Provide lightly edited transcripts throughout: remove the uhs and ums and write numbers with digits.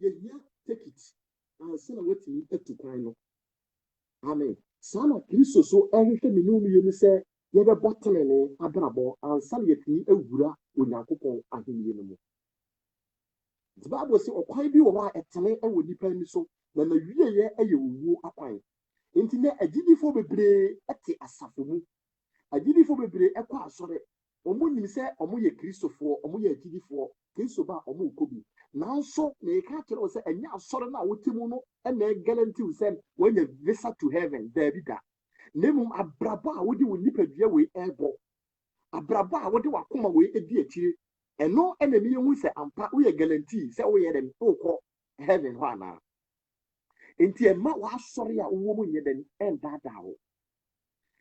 Yeah, take it. And send a waiting to Quino. Amen. Sana Kristo so ɛhwehwɛ me no mmienu sɛ yɛbɛbɔ tenene abrabɔ ansa na yɛtumi awura Onyankopɔn ahenni no mu. The Bible sɛ ɔkwan bi wɔ hɔ a ɛtene wɔ nipa ani so na n'awieɛ yɛ owuo akwan. nti na agidifo bebree ɛte asafo mu agidifo bebree ɛkɔ asɔre ɔmo nim sɛ ɔmo yɛ kristofoɔ ɔmo yɛ agidifoɔ kristo ba ɔmo kɔ bi nanso na yɛka kyerɛ wo sɛ ɛnyɛ asɔre no a wote mu no ɛna guarantee sɛ wɔanya visa to heaven daabi da na mmom abrabɔ a wode wo nipadua wei ɛrebɔ abrabɔ a wode wakoma wei edi akyire ɛno ɛna mi yɛhu sɛ ampa woyɛ guarantee sɛ woyɛ dɛm wokɔ heaven hɔ anaa nti ɛma w'asɔre a wowɔ mu nyɛ dɛm ɛndaadaa wo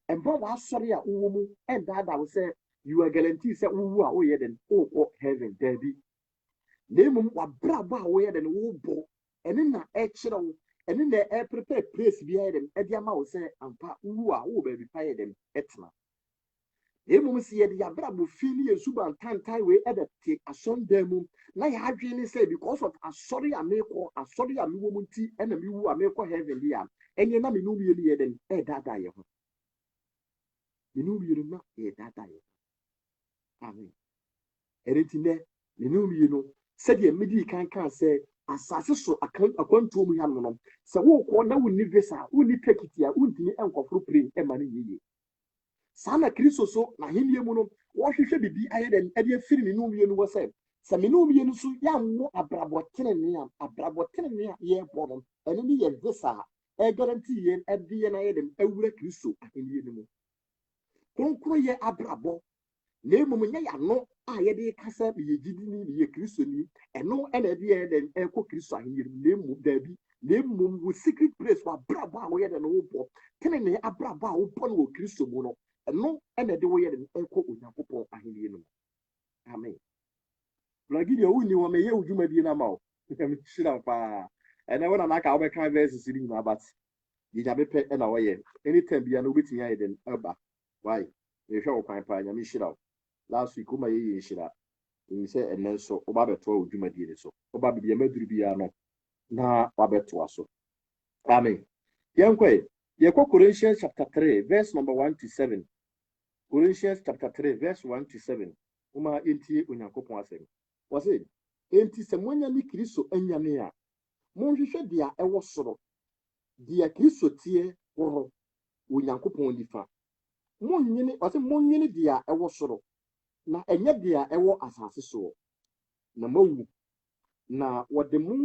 ɛma w'asɔre a wowɔ mu ɛndaadaa wo sɛ you are guarantee sɛ wowu a woyɛ dɛm wokɔ heaven daabi na mmom wabrabɔ a woyɛ dɛm wobɔ ɛne na ɛkyerɛ wo ɛne na ɛprepare place bi ayɛ dɛm ɛde ama wo sɛ ampa wowu a wowɔ baabi pa yɛ dɛm ɛtena mmom sɛ yɛde yɛabrabɔ fi ne yɛ subantantan wei ɛda te asɔndan mu na yɛadwene ne sɛ because of asɔre a meekɔ asɔre a mewɔ mu nti ɛna mewu a meekɔ heaven bi a ɛnyɛ na me no mmienu yɛ dɛn ɛɛdaadaa yɛ ho me no mmienu na yɛdaadaa yɛ ho amen ɛno nti nɛ me no mmienu sɛdeɛ medii kan kaa sɛ asase so akwantuo mu hanom no sɛ wokɔ na wonni visa wonni tikiti a wontumi ɛnkɔforo plane ɛma no yie saa na kristo so n'ahenni mu no wɔhwehwɛ bibi ayɛ dɛm ɛde afiri ne nom yɛnu wɔ sɛ me nom yɛnu so yɛammo abrabɔtenene a yɛrebɔ no ɛno ne yɛ visa a ɛgaranti yɛn ɛde yɛn ayɛ dɛm awura kristo ahenni no mu kronkron yɛ abrabɔ na mmom nyɛ yɛano a yɛde kasa yɛ gyidini yɛ kristo ni ɛno ɛna ɛde yɛ dɛm ɛkɔ kristo ahenni no mu na mmom daabi na mmom wo secret place wɔ abrabɔ a wɔyɛ dɛm no wobɔ tenene abrabɔ a wobɔ no wɔ kristo mu no ɛno ɛna ɛde wɔyɛ dɛm ɛkɔ onyankopɔn ahenni no mu amen blagi deɛ wonni wɔ mɛyɛ wo dwumadie no ama wo hyira paa ɛnɛ wo na naka wobɛka verses no nyinaa but yɛnya bɛpɛ ɛna wɔyɛ anytime bia no wobɛtumi ayɛ dɛm ɛba why yɛhwɛ wo kwan paa nyame hyira wo last week woma yɛyɛ nhyira ɛnim sɛ ɛnɛ nso woba bɛtoa wo dwumadie no so woba bibia maduru biara no na wabɛtoa so amen yɛnkɔe yɛkɔ Corinthians chapter 3 verse number 1 to 7 Corinthians chapter 3 verse 1 to 7 woma ɛntie onyankopɔn asɛm wɔse enti sɛ moanya ne kristo anyane a monhwehwɛ deɛ ɛwɔ soro deɛ kristo teɛ wɔ onyankopɔn nifa monnyene deɛ ɛwɔ soro na ɛnyɛ deɛ ɛwɔ asase soɔ na mawu na wɔde mo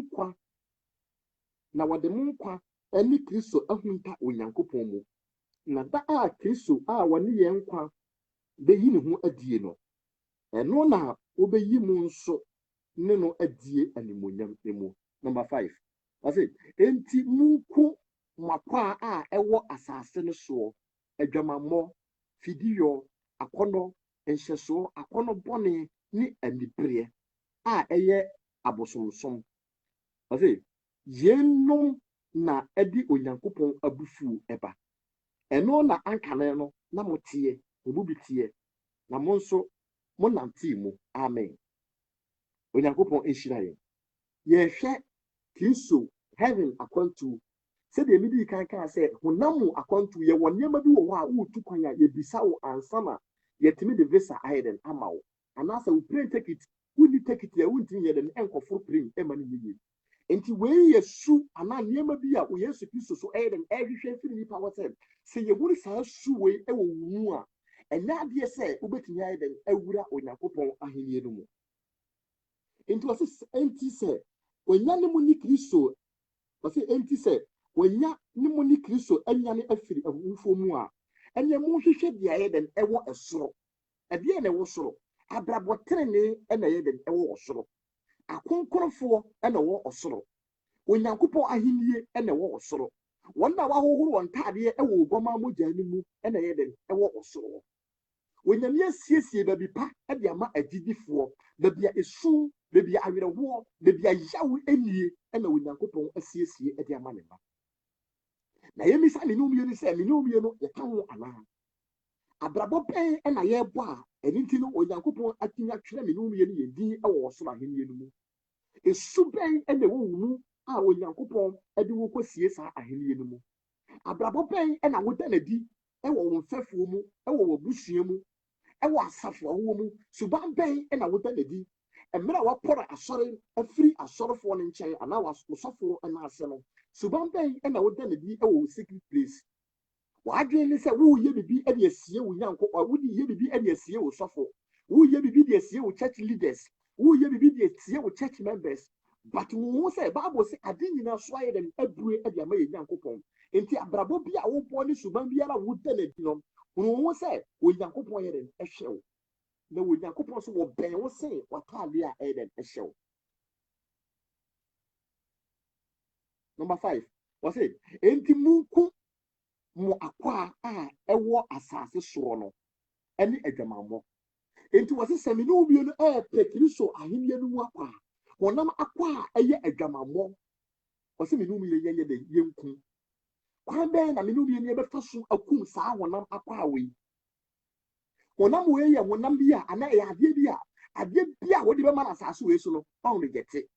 nkwa ɛne kristo ahunta onyankopɔn mu na da a kristo a wɔne yɛn nkwa bɛyi ne ho adie no ɛno na wobɛyi mu nso ne no adie animonyam mu number 5 wɔse enti munku makwa a ɛwɔ asase no soɔ adwamammɔ fidiyɔ akɔnɔ nhyɛsoɔ akɔnɔ bɔne ne anibereɛ a ɛyɛ abosomsom wɔse yɛnom na ɛde onyankopɔn abufuo ɛba ɛno na ankane no na moteɛ ɔmu bi teɛ na mo nso mo nante mu amen onyankopɔn nhyira yɛn yɛhwɛ kristo heaven akwantu sɛdeɛ medi kan kaa sɛ honam akwantu yɛwɔ nneɛma bi wɔ hɔ a wotu kwan a yɛbisa wo ansa na yɛtumi de visa ayɛ dɛn ama wo anaasɛ wo plane ticket wonni ticket a wontumi yɛ dɛn ɛnkɔforo plane ɛma no yie enti wei yɛ su anaa nneɛma bi a wo yesu kristo so ɛyɛ dɛn ɛhwehwɛ mfiri nipa hɔ sɛ yɛwuru saa su wei ɛwɔ wo mu a ɛnyɛ adeɛ sɛ wobɛtumi ayɛ dɛn awura onyankopɔn ahenni no mu enti wɔse enti sɛ wɔnya ne mu ne kristo wɔse enti sɛ wɔnya ne mu ne kristo anyane afiri awufo mu a ɛnyɛ mo hwehwɛ deɛ ayɛ dɛn ɛwɔ ɛsoro ɛdeɛ na ɛwɔ soro abrabɔ tenene ɛna ɛyɛ dɛn ɛwɔ ɔsoro akonkorɔfoɔ ɛna ɛwɔ ɔsoro onyankopɔn ahenni ɛna ɛwɔ ɔsoro wɔn a wɔahohoro wɔn ntaadeɛ ɛwɔ obɔma mogya no mu ɛna ɛyɛ dɛn ɛwɔ ɔsoro onyame asiesie baabi pa ɛde ama agyidifoɔ baabi a esu baabi a awerɛhoɔ baabi a yaw anie ɛna onyankopɔn asiesie ɛde ama ne ba na yɛmisa ne nom yɛnu sɛ ne nom yɛnu yɛka ho anaa abrabɔ bɛn ɛna yɛrebɔ a ɛno nti no onyankopɔn atumi atwerɛ ne nom yɛnu yɛn din ɛwɔ ɔsoro ahenni no mu esu bɛn ɛna ɛwɔ wo mu a onyankopɔn ɛde wo kɔsie saa ahenni no mu abrabɔ bɛn ɛna woda n'adi ɛwɔ wo mfɛfoɔ mu ɛwɔ wo busua mu ɛwɔ asafo ahoɔ mu suban bɛn ɛna woda n'adi mmerɛ a wapɔrɔ asɔre afiri asɔrefoɔ no nkyɛn anaa wasɔfoɔ ɛna ase no suban bɛn ɛna woda ne bi ɛwɔ secret place wadwene ne sɛ woyɛ bibi ɛde asie wo nyanko wodi yɛ bibi ɛde asie wo sɔfo woyɛ bibi de asie wo church leaders woyɛ bibi de asie wo church members but wo sɛ bible sɛ ade nyinaa so ayɛ dɛm abue ɛde ama yɛ nyankopɔn enti abrabɔ bi a wobɔ ne suban biara woda ne bi no wo sɛ wo nyankopɔn yɛ dɛm ɛhwɛ wo na wo nyankopɔn so wɔbɛn wo sen wataade a ɛyɛ dɛm ɛhwɛ wo. Number 5 wɔsɛ enti munku mo akwa a ɛwɔ asase soro no ɛne adwamammɔ enti wɔsɛ sɛ me ne wo bio no ɛpɛ Kristo ahenni no mu akwa wɔnam akwa a ɛyɛ adwamammɔ wɔsɛ me ne wo yɛnyɛ dɛ yɛnku kwan bɛn na me ne wo bio no yɛbɛfa so akum saa wɔnam akwa wei wɔnam wei yɛ wɔnam bi a anaa ɛyɛ adeɛ bi a wɔde bɛma no asase wei so no ɔn no gyɛte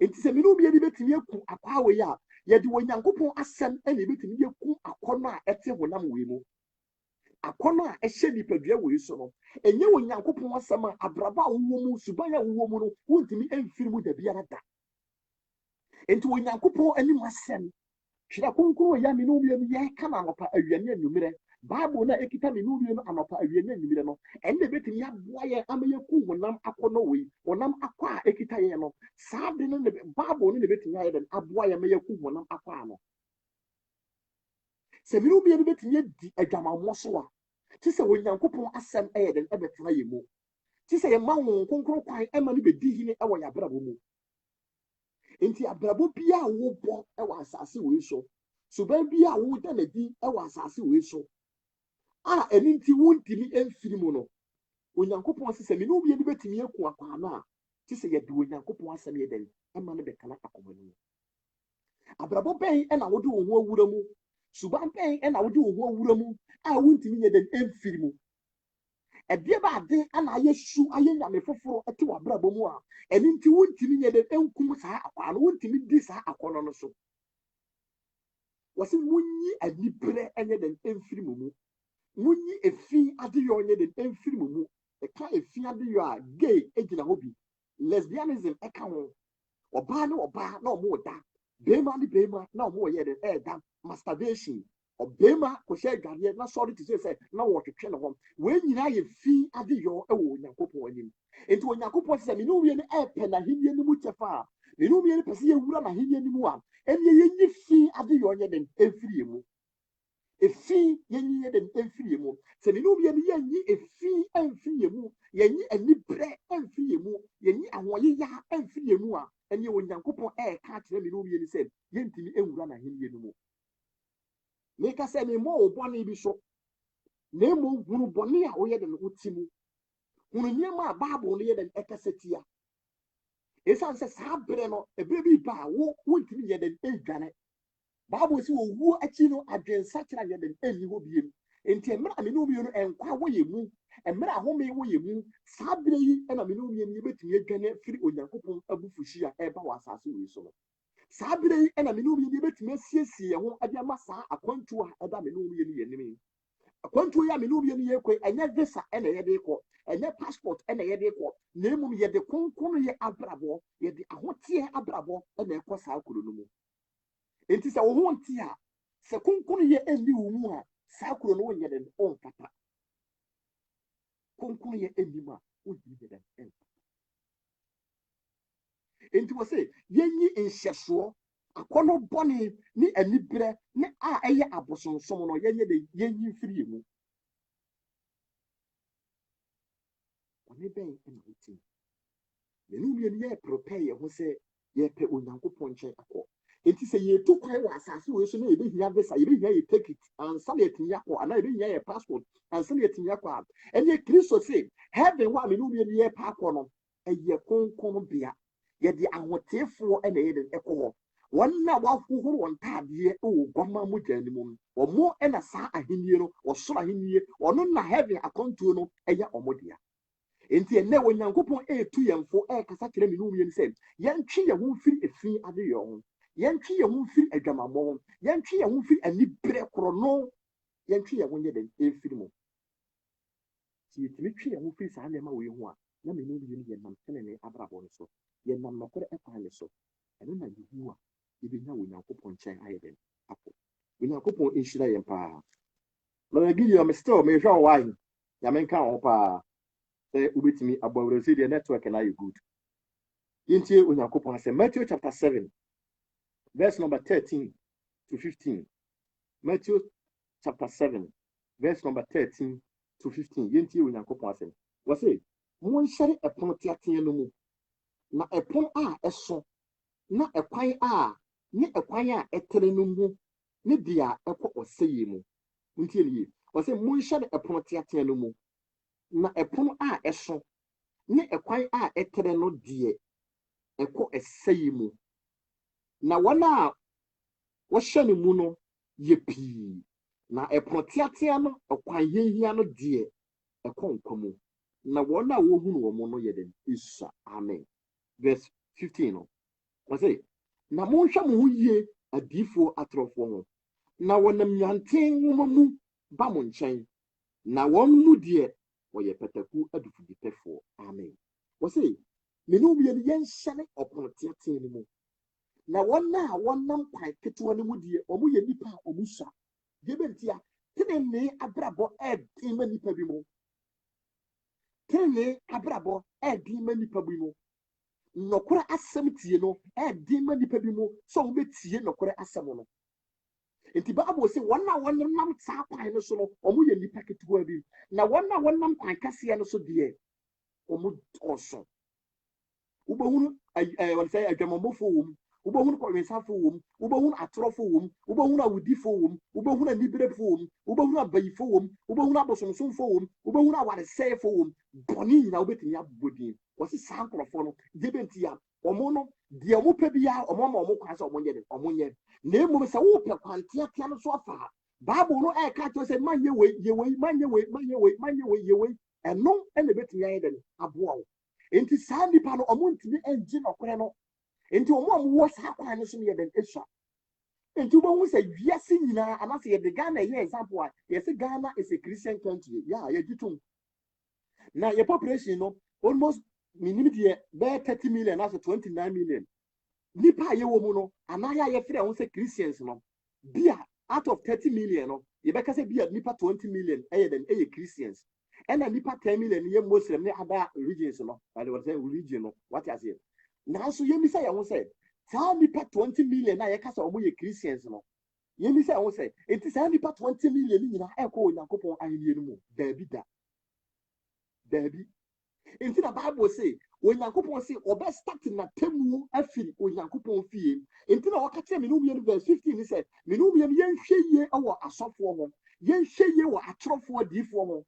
enti sɛ me ne wo bio no bɛtumi aku akwa wei a yɛde wɔ nyankopɔn asɛm ɛna ebɛtumi yɛku akɔnɔ a ɛte honam wei mu akɔnɔ a ɛhyɛ nipadua wei so no ɛnyɛ wɔ nyankopɔn asɛm a abraba a wowɔ mu suban a wowɔ mu no wontumi ɛmfiri mu da biara da enti wɔ nyankopɔn anim asɛm hwɛ kronkron wɔ yɛ me ne wo bio no yɛka no anɔpa awia ne anwummerɛ bible na ekita me ne wo bio no anɔpa awia ne anwummerɛ no ɛnna ebɛtumi aboa yɛn ama yɛku honam akɔnɔ wei honam akɔ a ekita yɛn no saa de no bible no na ebɛtumi ayɛ dɛn aboa yɛn ama yɛku honam akɔ ano sɛ me ne wo bio no bɛtumi adi adwamammɔ so a te sɛ wɔ nyankopɔn asɛm ɛyɛ dɛn ɛbɛtena yɛn mu te sɛ yɛma wo kronkron kwan ɛma no bɛdi hene ɛwɔ yɛ abrabɔ mu enti abrabɔ bi a wobɔ ɛwɔ asase wei so suban bi a woda n'adi ɛwɔ asase wei so a ɛno nti wontumi ɛmfiri mu no onyankopɔn sɛ sɛ me ne wo bio no bɛtumi aku akwa no a te sɛ yɛde onyankopɔn asɛm yɛ dɛn ɛma no bɛkana akoma no mu abrabɔ bɛn ɛna wode wo ho awura mu suban bɛn ɛna wode wo ho awura mu a wontumi yɛ dɛn ɛmfiri mu ɛdeɛ baade ana ayɛ su ayɛ nyame foforɔ ɛte wɔ abrabɔ mu a ɛno nti wontumi yɛ dɛn ɛnkum saa akwa no wontumi di saa akɔnɔ no so wɔsɛ munyi aniberɛ ɛnyɛ dɛn ɛmfiri mu munyi efi adeyɔ nyɛ dɛn ɛmfiri mu ɛka efi adeyɔ a gay egyina hɔ bi lesbianism ɛka ho ɔbaa ne ɔbaa na ɔmo da bɛrima ne bɛrima na ɔmo yɛ dɛn ɛɛda masturbation ɔbɛrima kɔhyɛ adwareɛ na sɔre te sɛ na wɔtwetwe ne ho wei nyinaa yɛ fi adeyɔ ɛwɔ onyankopɔn anim enti onyankopɔn sɛ me ne wo wie no ɛɛpɛ n'ahenni no mu kyɛfa a me ne wo wie no pɛ sɛ yɛwura n'ahenni no mu a ɛneɛ yɛnyi fi adeyɔ nyɛ dɛn ɛmfiri yɛ mu efi yɛnyi yɛ dɛn ɛmfiri yɛ mu sɛ me ne wo wie no yɛnyi efi ɛmfiri yɛ mu yɛnyi aniberɛ ɛmfiri yɛ mu yɛnyi ahoɔyeya ɛmfiri yɛ mu a ɛneɛ onyankopɔn ɛɛka akyerɛ me ne wo wie no sɛ yɛntumi ɛnwura n'ahenni no mu meka sɛ memmɔ wo bɔne bi so na mmom hunu bɔne a woyɛ dɛn woti mu hunu nneɛma a bible no yɛ dɛn ɛkasa tia ɛsiane sɛ saa berɛ no ɛberɛ bi ba a wontumi yɛ dɛn ɛndwane bible sɛ wɔwuo akyi no adwensakyerɛ yɛ dɛn ɛnni hɔ biem enti mmerɛ a me ne wo bio no ɛnkwa wɔyɛ mu mmerɛ a home wɔyɛ mu saa berɛ yi ɛna me ne wo bio no yɛbɛtumi adwane firi onyankopɔn abufuhyi a ɛreba wɔ asase wei so no saa berɛ yi ɛna me ne wo bio no yɛbɛtumi asiesie yɛn ho de ama saa akwantuo a ɛda me ne wo bio no yɛnim yi akwantuo yi a me ne wo bio no yɛkɔ ɛnyɛ visa ɛna yɛde kɔ ɛnyɛ passport ɛna yɛde kɔ na mmom yɛde kronkron yɛ abrabɔ yɛde ahoteɛ abrabɔ ɛna ɛkɔ saa kuro no mu enti sɛ wo ho nte a sɛ kronkron yɛ ɛnni wo mu a saa kuro no wonyɛ dɛn ɔnkata kronkron yɛ ɛnni mu a wonyɛ dɛn ɛnkata enti wɔ sɛ yɛnyi nhyɛsoɔ akɔnɔ bɔne ne aniberɛ ne a ɛyɛ abosonsom no yɛnyɛ dɛn yɛnyi mfiri yɛ mu ɔne bɛn ɛna wotim yɛne wo mmienu yɛ prepare yɛn ho sɛ yɛpɛ onyankopɔn nkyɛn akɔ enti sɛ yɛtu kwan wɔ asase wei so na yɛbɛhia visa yɛbɛhia yɛ ticket ansa na yɛtumi akɔ anaa yɛbɛhia yɛ passport ansa na yɛtumi akɔ a ɛneɛ kristo se heaven hɔ a me ne wo mmienu yɛpɛ akɔ no ɛyɛ kronkron bea yɛde ahoteefoɔ ɛna yɛde ɛkɔ hɔ wɔn na wɔahohoro wɔn ntaadeɛ wɔ guama mogya no mu wɔn ɛna saa ahennie no wɔsoro ahennie ɔno na heaven akɔntuo no ɛyɛ ɔmo dea enti ɛnɛ onyankopɔn ɛɛtu yɛn fo ɛɛkasa kyerɛ me ne wo mmienu sɛ yɛntwe yɛn ho mfiri efi adeyɔ ho yɛntwe yɛn ho mfiri adwamammɔ ho yɛntwe yɛn ho mfiri aniberɛ korɔno yɛntwe yɛn ho nyɛ dɛn ɛmfiri mu sɛ yɛtumi twe yɛn ho firi saa nneɛma wei ho a na me ne wo mmienu yɛnam tenenee abrabɔ no so yɛnam nɔkorɛ ɛkwan no so ɛno na yehu a yɛbɛnya wɔ Nyankopɔn nkyɛn ayɛ dɛn akɔ. Nyankopɔn nhyira yɛn paa. Lord Gideon, me still me hwɛ wine. Nyame nka wo paa. Sɛ wobɛtumi abɔwrɛ sɛ deɛ network na yɛ good. Yɛntie Onyankopɔn asɛm. Matthew chapter 7, verse number 13 to 15. Matthew chapter 7, verse number 13 to 15. Yɛntie Onyankopɔn asɛm. Wɔse, monhyɛre ɛpono teateɛ no mu. Na ɛpono a ɛso, na ɛkwan a ɛtere no mu, ne deɛ ɛkɔ ɔsɛeɛ mu. Ntie nie. Wɔse, monhyɛre ɛpono teateɛ no mu. Na ɛpono a ɛso, ne ɛkwan a ɛtere no deɛ ɛkɔ ɛsɛeɛ mu. Na wɔn a wɔhyɛ ne mu no yɛ pii. Na ɛpono teateɛ no ɛkwan hiahia no deɛ ɛkɔ nkwa mu. Na wɔn a wɔhunu wɔn no yɛ den esua. Amen. Verse 15 no. Wɔse, na monhwɛ mo ho yie adiifoɔ atorɔfoɔ ho. Na wɔnam nyanten nwoma mu ba mo nkyɛn. Na wɔn mu deɛ wɔyɛ pɛtɛku adufudipɛfoɔ. Amen. Wɔse, mene obiara yɛnhyɛne ɔpono teateɛ no mu. Na wɔn a wɔnam kwan ketewa no mu deɛ wɔn yɛ nipa a wɔn sua. Deɛ bɛnti a tenenee abrabɔ ɛɛden ma nipa bi mu. Tenenee abrabɔ ɛɛden ma nipa bi mu. Nɔkora asɛm tie no ɛɛden ma nipa bi mu sɛ wɔbɛtie nɔkora asɛm no. Nti Bible sɛ wɔn a wɔnam saa kwan no so no wɔn yɛ nipa ketewa bi. Na wɔn a wɔnam kwan kɛseɛ no so deɛ wɔn dɔɔso. Wobɛhunu wɔn sɛ adwamammɔfoɔ wɔ mu. Wobɛhunu kɔnwensafo wɔ mu. Wobɛhunu atorɔfo wɔ mu. Wobɛhunu awudifo wɔ mu. Wobɛhunu aniberefo wɔ mu. Wobɛhunu abayifo wɔ mu. Wobɛhunu abosomsomfo wɔ mu. Wobɛhunu awaresɛefo wɔ mu. Bɔne nyinaa wobɛtumi abobɔ din. Wɔsi saa nkorɔfoɔ no deɛ bɛnti a wɔn no deɛ wɔn pɛ biara wɔn ama wɔn kwan sɛ wɔn nyɛ de wɔn nyɛ. Na mmom sɛ wɔpɛ kwan teatea no so afa ha. Bible no ɛka kyerɛ sɛ manyɛ wei yɛ wei manyɛ wei manyɛ wei manyɛ wei yɛ wei ɛno ɛna bɛtumi ayɛ de aboa wo. Enti saa nipa no wɔn ntumi ɛngye nɔkorɛ no. Enti wɔn a wɔwɔ saa kwan no so no yɛ den esua. Enti wɔn sɛ wiase nyinaa anase yɛde Ghana yɛ example a yɛsɛ Ghana is a Christian country. Ya yɛgye tom. Na yɛ population no almost minim deɛ bɛyɛ 30 million ase 29 million. Nipa a yɛwɔ mu no anaya yɛfrɛ wɔn sɛ Christians no. Bia out of 30 million no yɛbɛka sɛ bia nipa 20 million ɛyɛ den ɛyɛ Christians. Ɛna nipa 10 million yɛ Muslim ne other regions no. By the way, religion no. What you say? Nanso yɛmisa yɛn ho sɛ saa nipa 20 million a yɛka sɛ wɔn yɛ Christians no yɛmisa yɛn ho sɛ enti saa nipa 20 million nyinaa ɛkɔ Onyankopɔn ahenni no mu daabi da daabi enti na Bible sɛ Onyankopɔn sɛ ɔbɛ start na temu afiri Onyankopɔn fie enti na wɔka kyerɛ me no wie verse 15 ni sɛ me no wie yɛnhwɛ yie wɔ asɔfoɔ ho yɛnhwɛ yie wɔ atorɔfoɔ diifoɔ ho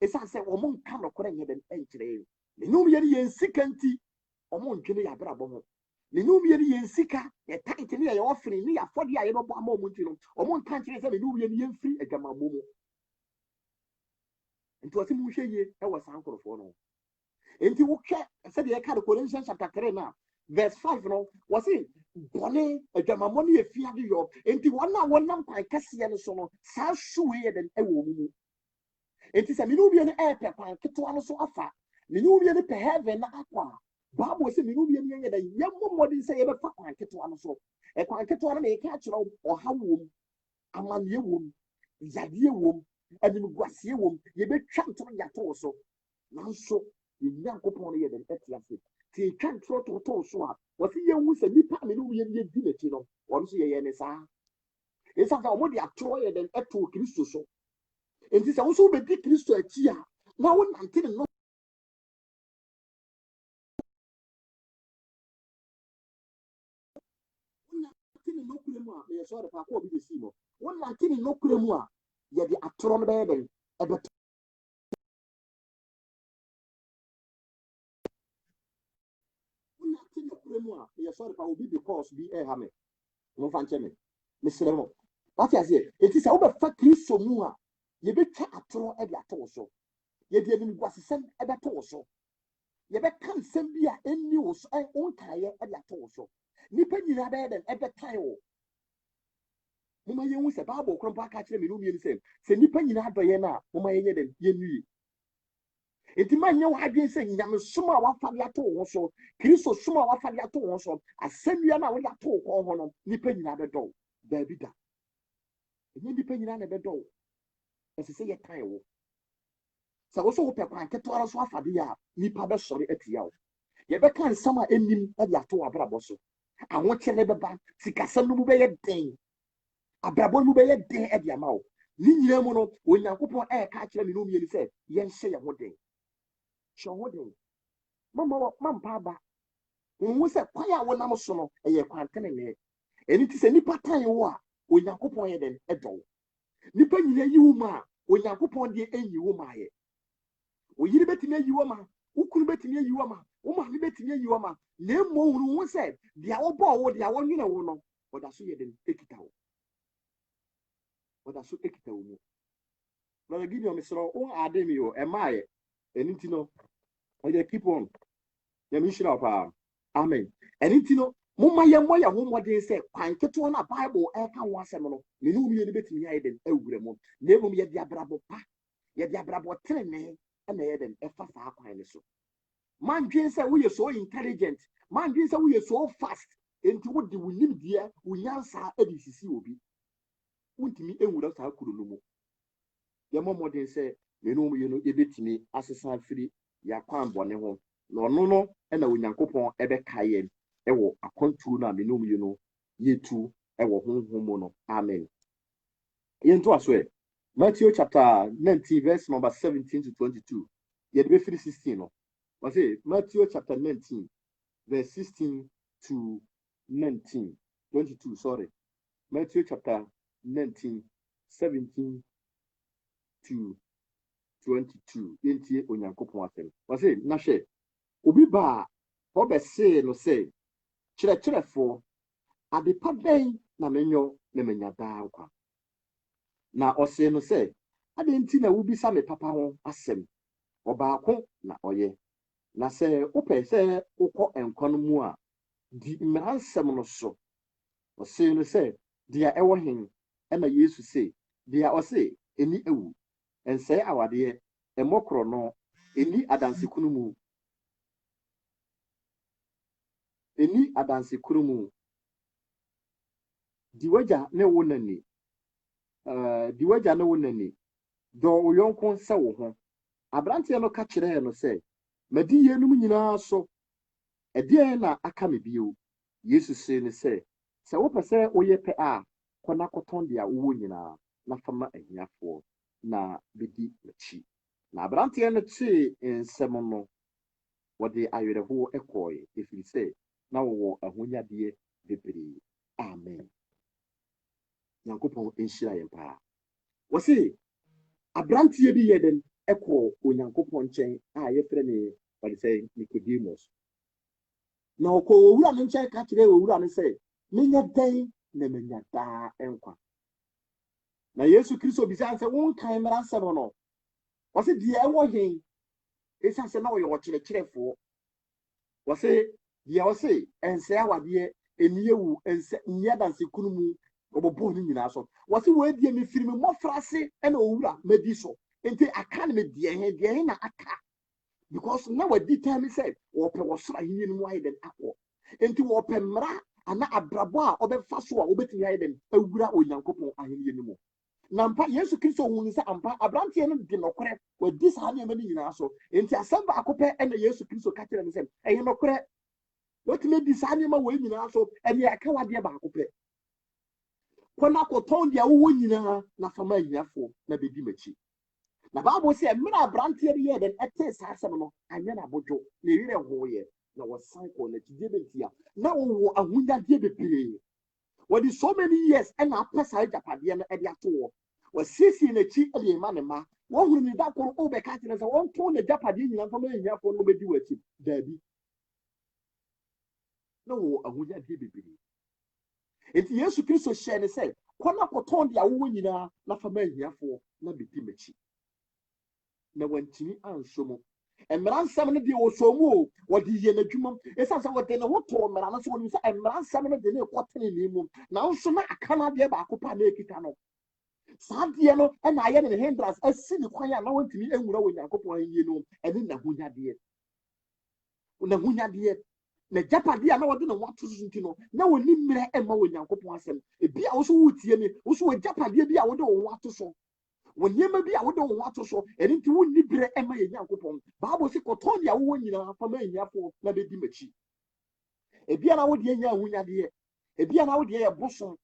ɛsan sɛ wɔn nka nɔkorɛ nyɛ dɛm ɛnkyerɛ me no wie yɛn sika nti ɔmo ndwene yɛ abrabɔ ho ne nubiɛ ne yɛn sika yɛ tank ne yɛ offering ne yɛ afɔde a yɛbɛbɔ ama ɔmo nti no ɔmo nka nkyerɛ sɛ ne nubiɛ ne yɛn firi adwamammɔ mu nti wɔte mu hwɛ yie ɛwɔ saa nkorɔfoɔ no nti wohwɛ sɛdeɛ yɛka no Corinthians chapter 3 na verse 5 no wɔse bɔne adwamammɔ ne yɛ fiade yɔ nti wɔn a wɔnam kwan kɛseɛ no so no saa suwe yɛ den ɛwɔ ɔmo mu nti sɛ ne nubiɛ ne ɛɛpɛ kwan ketewa no so afa ne nubiɛ ne pɛ heaven na akɔ a Bible says me no be any that young modern say ever fuck one kit one so. A quite one may catch or how womb, a man ye womb, Zadia womb, and you guasia womb, ye be tramped on your torso. Now so you young upon ye than Etiasit. Till you can't throw to torso. What he young was a nipa me no be any dignity no. Once ye any sa. It's a more a troy than Eto Christo so. And this also be Christo a chia. Now one until no. No crema, they saw the Paco be the Simo. One Latini no crema, yet the atron baby, a bet. One Latini no crema, they saw the Paco be because be a hammer. No fanchemy, Mr. Remo. What I say, it is over factory so mua. You bet a tron at your torso. Yet you was sent at the torso. You bet can't send me a news I own tire at your torso. Nipa nyina bɛyɛ dɛn ɛbɛtan wo moma yɛhu sɛ Bible koro mpo aka kyerɛ me no mmienu sɛ nipa nyina adɔyɛ no a moma yɛnyɛ dɛn yɛnwie Enti manya wo adwen sɛ nyame soma wafade ato wo so Kristo soma wafade ato wo so asɛnnua na wo ya to wo ho no nipa nyina bɛdɔ baabi da ɛnyɛ nipa nyina na bɛdɔ ɛsɛ sɛ yɛkan wo sɛ wo so wo pɛ kwan ketewa so afade a nipa bɛsɔre atia wo yɛbɛka nsɛm a ɛnim de ato wo abrabɔ so ahokyere bɛba sikasɛm no mu bɛyɛ den abrabɔ mu bɛyɛ den de ama wo ne nyina mu no onyankopɔn ɛka kyerɛ me no mmienu sɛ yɛnhyɛ yɛn ho den hyɛ ho den mampa aba wo sɛ kwan a wonam so no ɛyɛ kwan tenenee ɛno nti sɛ nipa tan wo a onyankopɔn yɛ den ɛdɔ wo nipa nyina yi wo mu a onyankopɔn deɛ ɛnyi wo ma ayɛ wo yiri bɛtumi ayi wo ma wo kunu bɛtumi ayi wo ma wo maame bɛtumi ayi wo ma na mmom wo sɛ deɛ wɔbɔɔ wo deɛ wɔnwene wo no ɔda so yɛ den ɛkita wo ɔda so ɛkita wo mu na Gideon mesrɛ wo ade mi o ɛmaayɛ ɛno nti no ɔyɛ keep on nyame nhyira wo paa amen ɛno nti no momma yɛmmɔ yɛ ho mmɔden sɛ kwan ketewa no a Bible ɛka ho asɛm no ne ne womyɛ no bɛtumi ayɛ den awura mu na mmom yɛde abrabɔ pa yɛde abrabɔ tenenee ɛna yɛ den ɛfa saa kwan no so mandwen sɛ woyɛ so intelligent mandwen sɛ woyɛ so fast enti wode wo nimdeɛ wo nyansa de sisi obi wontumi ɛwura saa kuro no mu yɛmmɔ mmɔden sɛ ne ne womyɛ no yɛbɛtumi asesa afiri yɛakwan bɔne ho na ɔno no ɛna onyankopɔn ɛbɛka yɛn ɛwɔ akwantuo no a me ne womyɛ no yɛtu ɛwɔ honhom mu no amen yɛnto aso ɛ Matthew chapter 19 verse number 17 to 22 yɛde bɛfiri 16 no wɔse Matthew chapter 19 verse 16 to 19 22 sorry Matthew chapter 19 17 to 22 yɛntie onyankopɔn asɛm wɔse na hwɛ obi ba a ɔbɛsee no sɛ kyerɛkyerɛfoɔ ade pa bɛn na menyɔ na manya daa nkwa na ɔsee no sɛ ade nti na wobisa me papa ho asɛm ɔbaako na ɔyɛ na sɛ wopɛ sɛ wokɔ nkwa no mu a di mmara nsɛm no so ɔsee no sɛ deɛ ɛwɔ hen ɛna Yesu sɛ deɛ ɔse ɛni awu ɛnsɛe awadeɛ ɛmmɔ korɔno ɛni adansekunu mu di wagya ne wo nani dɔ wo yɔnko sɛ wo ho aberanteɛ no ka kyerɛɛ no sɛ madi yɛnum nyinaa so ɛdeɛn na aka me bio Yesu sɛ ne sɛ wopɛ sɛ woyɛ pɛ a kɔ na kɔtɔn deɛ wowɔ nyinaa na fama ahiafoɔ na bɛdi m'akyi na aberanteɛ no tee nsɛm no wɔde awerɛhoɔ ɛkɔɔeɛ ɛfiri sɛ na wɔwɔ ahonyadeɛ bebree amen nyankopɔn nhyira yɛn paa wɔse aberanteɛ bi yɛ den ɛkɔɔ onyankopɔn nkyɛn a yɛfrɛ ne wɔde sɛ Nicodemus na ɔkɔɔ owura no nkyɛn ka kyerɛ owura no sɛ menyɛ dɛn na manya daa nkwa na Yesu Kristo bisa sɛ wonkan mmara nsɛm no wɔse deɛ ɛwɔ hen ɛsiane sɛ na wɔyɛ ɔkyerɛkyerɛfoɔ wɔse deɛ ɔse ɛnsɛe awadeɛ ɛni ewu ɛnyɛ adansekunu mu ɔbɔbɔɔ no nyinaa so wɔse wɔadie me firi me mmɔfra ase ɛna owura madi so nti aka ne me deɛ he na aka because na wadi time sɛ wɔpɛ wɔsoro ahenni no mu ayɛ den akɔ nti wɔpɛ mmara ana abrabɔ a ɔbɛfa so a wobɛtumi ayɛ den awura onyankopɔn ahenni no mu na mpa Yesu Kristo hu sɛ ampa aberanteɛ no de nɔkorɛ wadi saa nneɛma no nyinaa so nti asɛm baako pɛ ɛna Yesu Kristo ka kyerɛ no sɛ ɛyɛ nɔkorɛ wɔtumi di saa nneɛma wɔ nyinaa so ɛne ɛka wadeɛ baako pɛ kɔ na kɔtɔn deɛ wowɔ nyinaa na fama ahiafoɔ na bɛdi m'akyi na Bible sɛ mmerɛ aberanteɛ no yɛ den ɛtee saa asɛm no anyɛ n'abodwo na ɛwerɛ hooyɛ na wɔsan kɔɔ n'akyidie bɛntia na wɔwɔ ahonyadeɛ bebree wɔde so many years ɛna apɛ saa agyapadeɛ no ɛde ato wɔ wɔsiesie n'akyi ɛde ma ne ma wɔhunu ne da koro wobɛka kyerɛ sɛ wɔntɔn n'agyapadeɛ nyinaa fama ahiafoɔ no bɛdi w'akyi daabi na wɔwɔ ahonyadeɛ bebree enti Yesu Kristo hyɛ ne sɛ kɔ na kɔtɔn deɛ wowɔ nyinaa na fama ahiafoɔ na bɛdi m'akyi na wantumi anso mu mmara nsɛm no deɛ wɔsɔ mu o wɔde yɛ n'adwuma ɛsiane sɛ wɔde ne ho too mmara no so wɔnim sɛ mmara nsɛm no de ne ɛkɔtene ne mu nanso na aka no adeɛ baako pa na ɛkita no Sadia no, and I am in the hindrance, a silly quiet, no one to me, and we know when Yankopon, you know, and in the Hunya dear. Na Hunya dear. Na Japadia, no one didn't want to know. Now we need me and Mo Yankopon. A beer also would see me, also a Japadia, I would don't want to so. When you may be, I would don't want to so, and into would need bread and my Yankopon. Bible says, Cotonia, when you are for me, for Nabi Dimachi. A beer now, dear Hunya dear. A beer now, dear Bosom.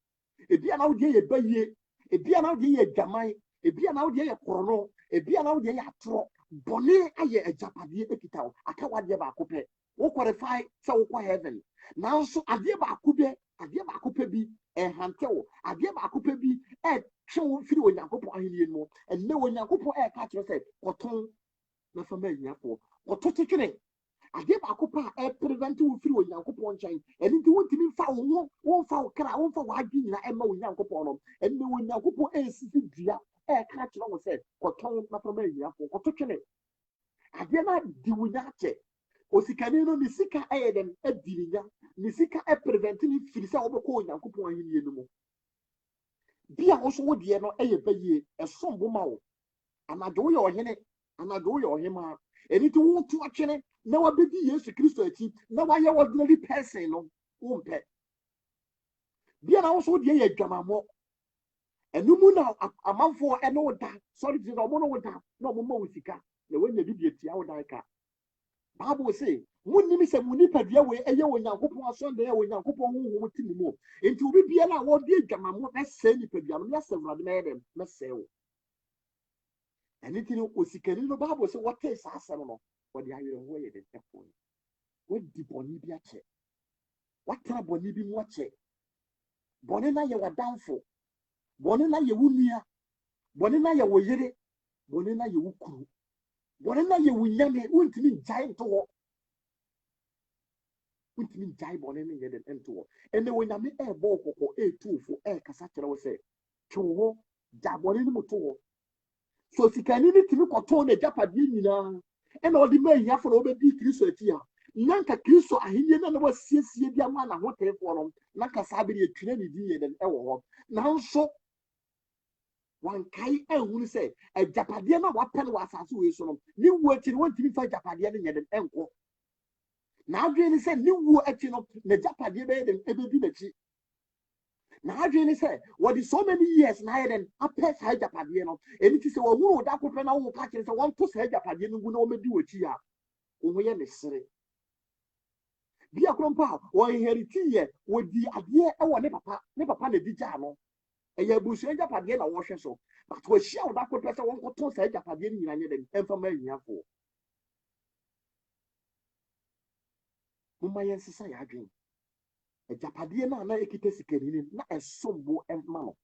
A beer now, dear Baye. A beer now, dear Jamai. A beer now, dear Corono. A beer now, dear Tro. Bonnet, I a Japadia Ekitao. I can't want you coupe. Wo qualify so wo heaven. Now so ade ba coupe bi e hantewo. Ade ba coupe bi e twe firi Onyankopon ahenie no. And ne Onyankopon e ka kire say koton na fama nyafo. Koto tekene. Ade ba coupe e prevent wo firi Onyankopon nchen. Eni nti wontimi fa wo fa wo kra wo fa wo adwi nyina e ma Onyankopon no. And ne Onyankopon e sisi dua e ka kire wo say koton na fama nyafo. Koto tekene. Ade na di wunyate. Osikanino ni sika ayeden edirinya ni sika e prevent ni firisa obeko Onyankopon ahenie no mu bia wo so wode no eye bayie esombo ma wo anadwo wo ye ohene anadwo wo ye ohema eniti wo tu atwene na wabedi Yesu Kristo achi na waye ordinary person no wo mpe bia na wo so wode ye adwamamo enumu na amanfo eno wo da sorry Jesus omo no wo da na omo ma wo sika na wanya bibie tia wo dan ka Bible say, "Munni se muni padia we eye Onyankopon asonde ye Onyankopon huhu ti mu." Enti obi bia na wo de adwamamo na se ni padia no ya sevra na yedem na se wo. Aniti no osikani no Bible say what is asem no, wo de ayere ho ye de tefo. Wo di boni bi ache. What tra boni bi mu ache. Boni na ye wadanfo. Boni na ye wunua. Boni na ye wo yere. Boni na ye wukuru. Boni na ye wunyame untimi jai to wo. Untimi jai boni na ye de ento wo. Ene wonyame e bo kokko e tufo e kasa kire wo se. Two ja boni ni muto wo. So sikani ni timi koto na japade nyina. Ena odi ma hiafo na obedi Kristo ati a. Nanka Kristo ahenye na na wasiesie bi ama na hotefo no. Nanka sabiri etwene ni di ye de e wo ho. Nanso wan kai ehunu se japade na wapel wasase we so no. Ni wu ati won timi fa japade ne nyeden enko. Na adwe ni se ni wu ati no na japade be de ebedi na chi. Na adwe ni se what is so many years na yeden apes ha japade no. Eni ti se wo hu da kopɛ na wo ka kire se won to se japade no gu na o medi wachi a. Wo ye ne sere. Bia krompa wo inheriti ye wo di ade e wo ne papa na di ja no. Eye busu japade na wo hwe so. But wo hia wo da kopɛ se won ko to se japade ni nyina nye den emfa ma hiafo. Mumma yen sisa ya adwen. Japade na ekite sikani na esombo emma no.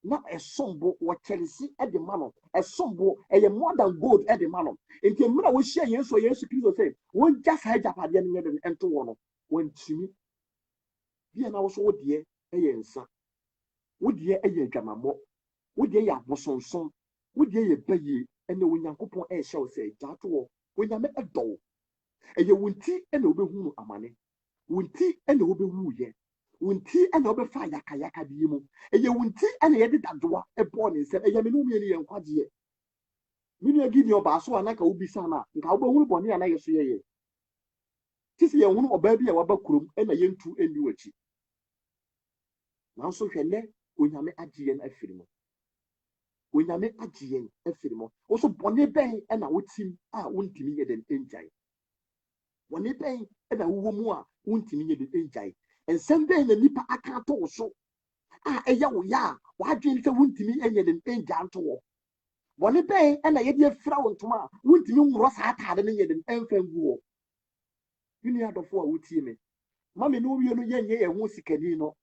Na esombo wo Chelsea e de ma no. Esombo eye more than gold e de ma no. Enti mra wo hia Yesu Kristo say won just ha japade ne nye den ento wo no. Won timi. Bia na wo so wo de eye nsa. Wo de eye adwamamo. Wo de eye abosonson. Wo de eye baye ene Onyankopon e hye wo say jato wo. Onyame edo. Eye wonti ene obehu amane. Wonti ene obehu ye. Wonti ene obefa yakayaka bi mu. Eye wonti ene ye de dadoa ebo ne nse. Eye menu mi ene ye nkwaje. Minu agidi oba so anaka obisa na nka obehu boni ana yeso ye. Tisi ye hunu oba bi e waba kurom ene ye ntu eni wachi. Nanso hwene Onyame agiye na afiri mu. Onyame agiye afiri mu. Oso boni ben ena wotim a wontimi ye den enjai. Woni ben ena wo mu a wontimi ye den enjai. Ensem ben na nipa aka to so a eya wo ya wadwen se wontimi enye den enja nto wo. Woni ben ena ye de afira wo ntoma wontimi nworo sa atade ne ye den emfa ngu wo. Yuni adofo a wotie me. Ma me no wie no yenye ye ho sikani no.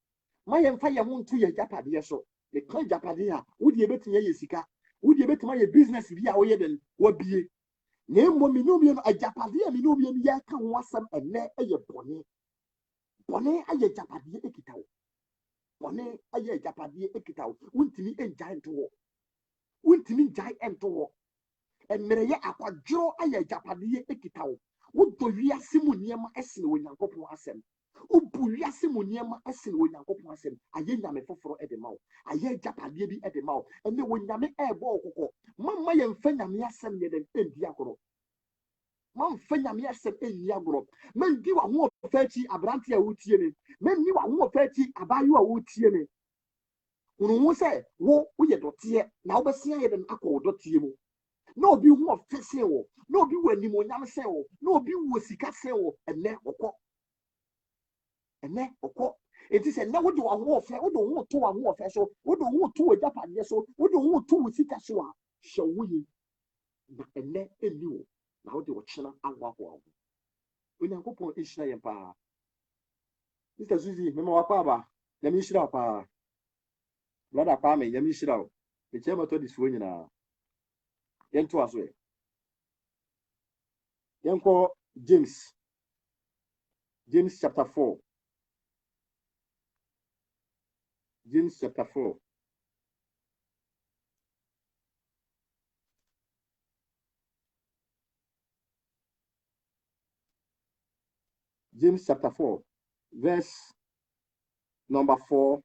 Ma ye mfa ye ho nto ye japade so. Le kan japade a wodi ebetinye ye sika. Wodi ebetima ye business bi a wo ye den wabie. Na emo me no wie no ajapade a me no wie no ye ka ho asam ene eye bone. Bone aye japade ekitawo. Bone aye japade ekitawo. Wontimi enjai nto wo. Wontimi njai ento wo. Emere ye akwadwo aye japade ekitawo. Wodo wiase mu niema esene Onyankopon asem. Ubu wiase mu nneɛma ɛsen Onyankopɔn asɛm ayɛ nyame foforɔ ɛde ma wo ayɛ agyapadeɛ bi ɛde ma wo ɛne Onyame ɛɛbɔ ɔkɔkɔ mamma yɛmfa nyame asɛm yɛde ɛndi agorɔ mamfa nyame asɛm ɛnni agorɔ mandi w'ahoɔfɛ akyi aberante a wotie me manni w'ahoɔfɛ akyi abaayewa a wotie me hunu sɛ woyɛ dɔteɛ na wobɛsia yɛ den akɔ wo dɔteɛ mu na obi ho ɔfɛ sen wo na obi wɔ animonyam sen wo na obi wɔ sika sen wo ɛnɛ ɔkɔ enti sɛ ɛnɛ wode w'ahoɔfɛ wode wo ho to w'ahoɔfɛ so wode wo ho to w'agyapadeɛ so wode wo ho to wo sika so a hyɛ wo yi na ɛnɛ ɛnni wo na wode wo kyena ahoahoa ho Onyankopɔn ɛhyira yɛn paa Mr. Suzy mema wakɔ aba nyame nhyira wo paa brother Kwame nyame nhyira wo mekyerɛ matɔ de suo nyinaa yɛntoa so yɛnkɔ James chapter 4 James chapter 4 James chapter 4 verse number 4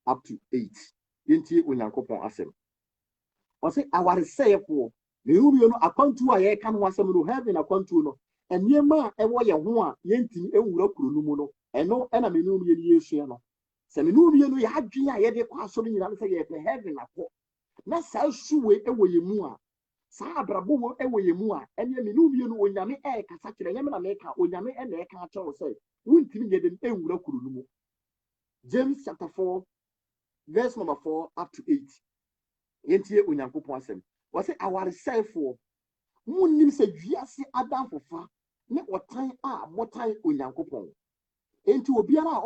up to 8 yɛntie Onyankopɔn asɛm ɔsɛ awaresɛefoɔ mehumio no akwantuo a yɛreka no asɛm no heaven akwantuo no nneɛma a ɛwɔ yɛn ho a yɛntimi ɛwura kuro no mu no ɛno ɛna menumie no yɛsua no sɛ menumie no yɛadwene a yɛde kɔ asɔre nyinaa no sɛ yɛpɛ heaven akɔ na saa suwe ɛwɔ yɛn mu a saa abrabɔ ɛwɔ yɛn mu a ɛne menumie no Onyame ɛrekasa kyerɛ nyame na meka Onyame ɛna ɛka akyerɛ wo sɛ wontimi yɛ den ɛwura kuro no mu James chapter 4 verse number 4 up to 8 yɛntie Onyankopɔn asɛm wɔsɛ awaresɛefoɔ munnim sɛ wiase adamfofa ne ɔtan a motan Onyankopɔn enti obiara a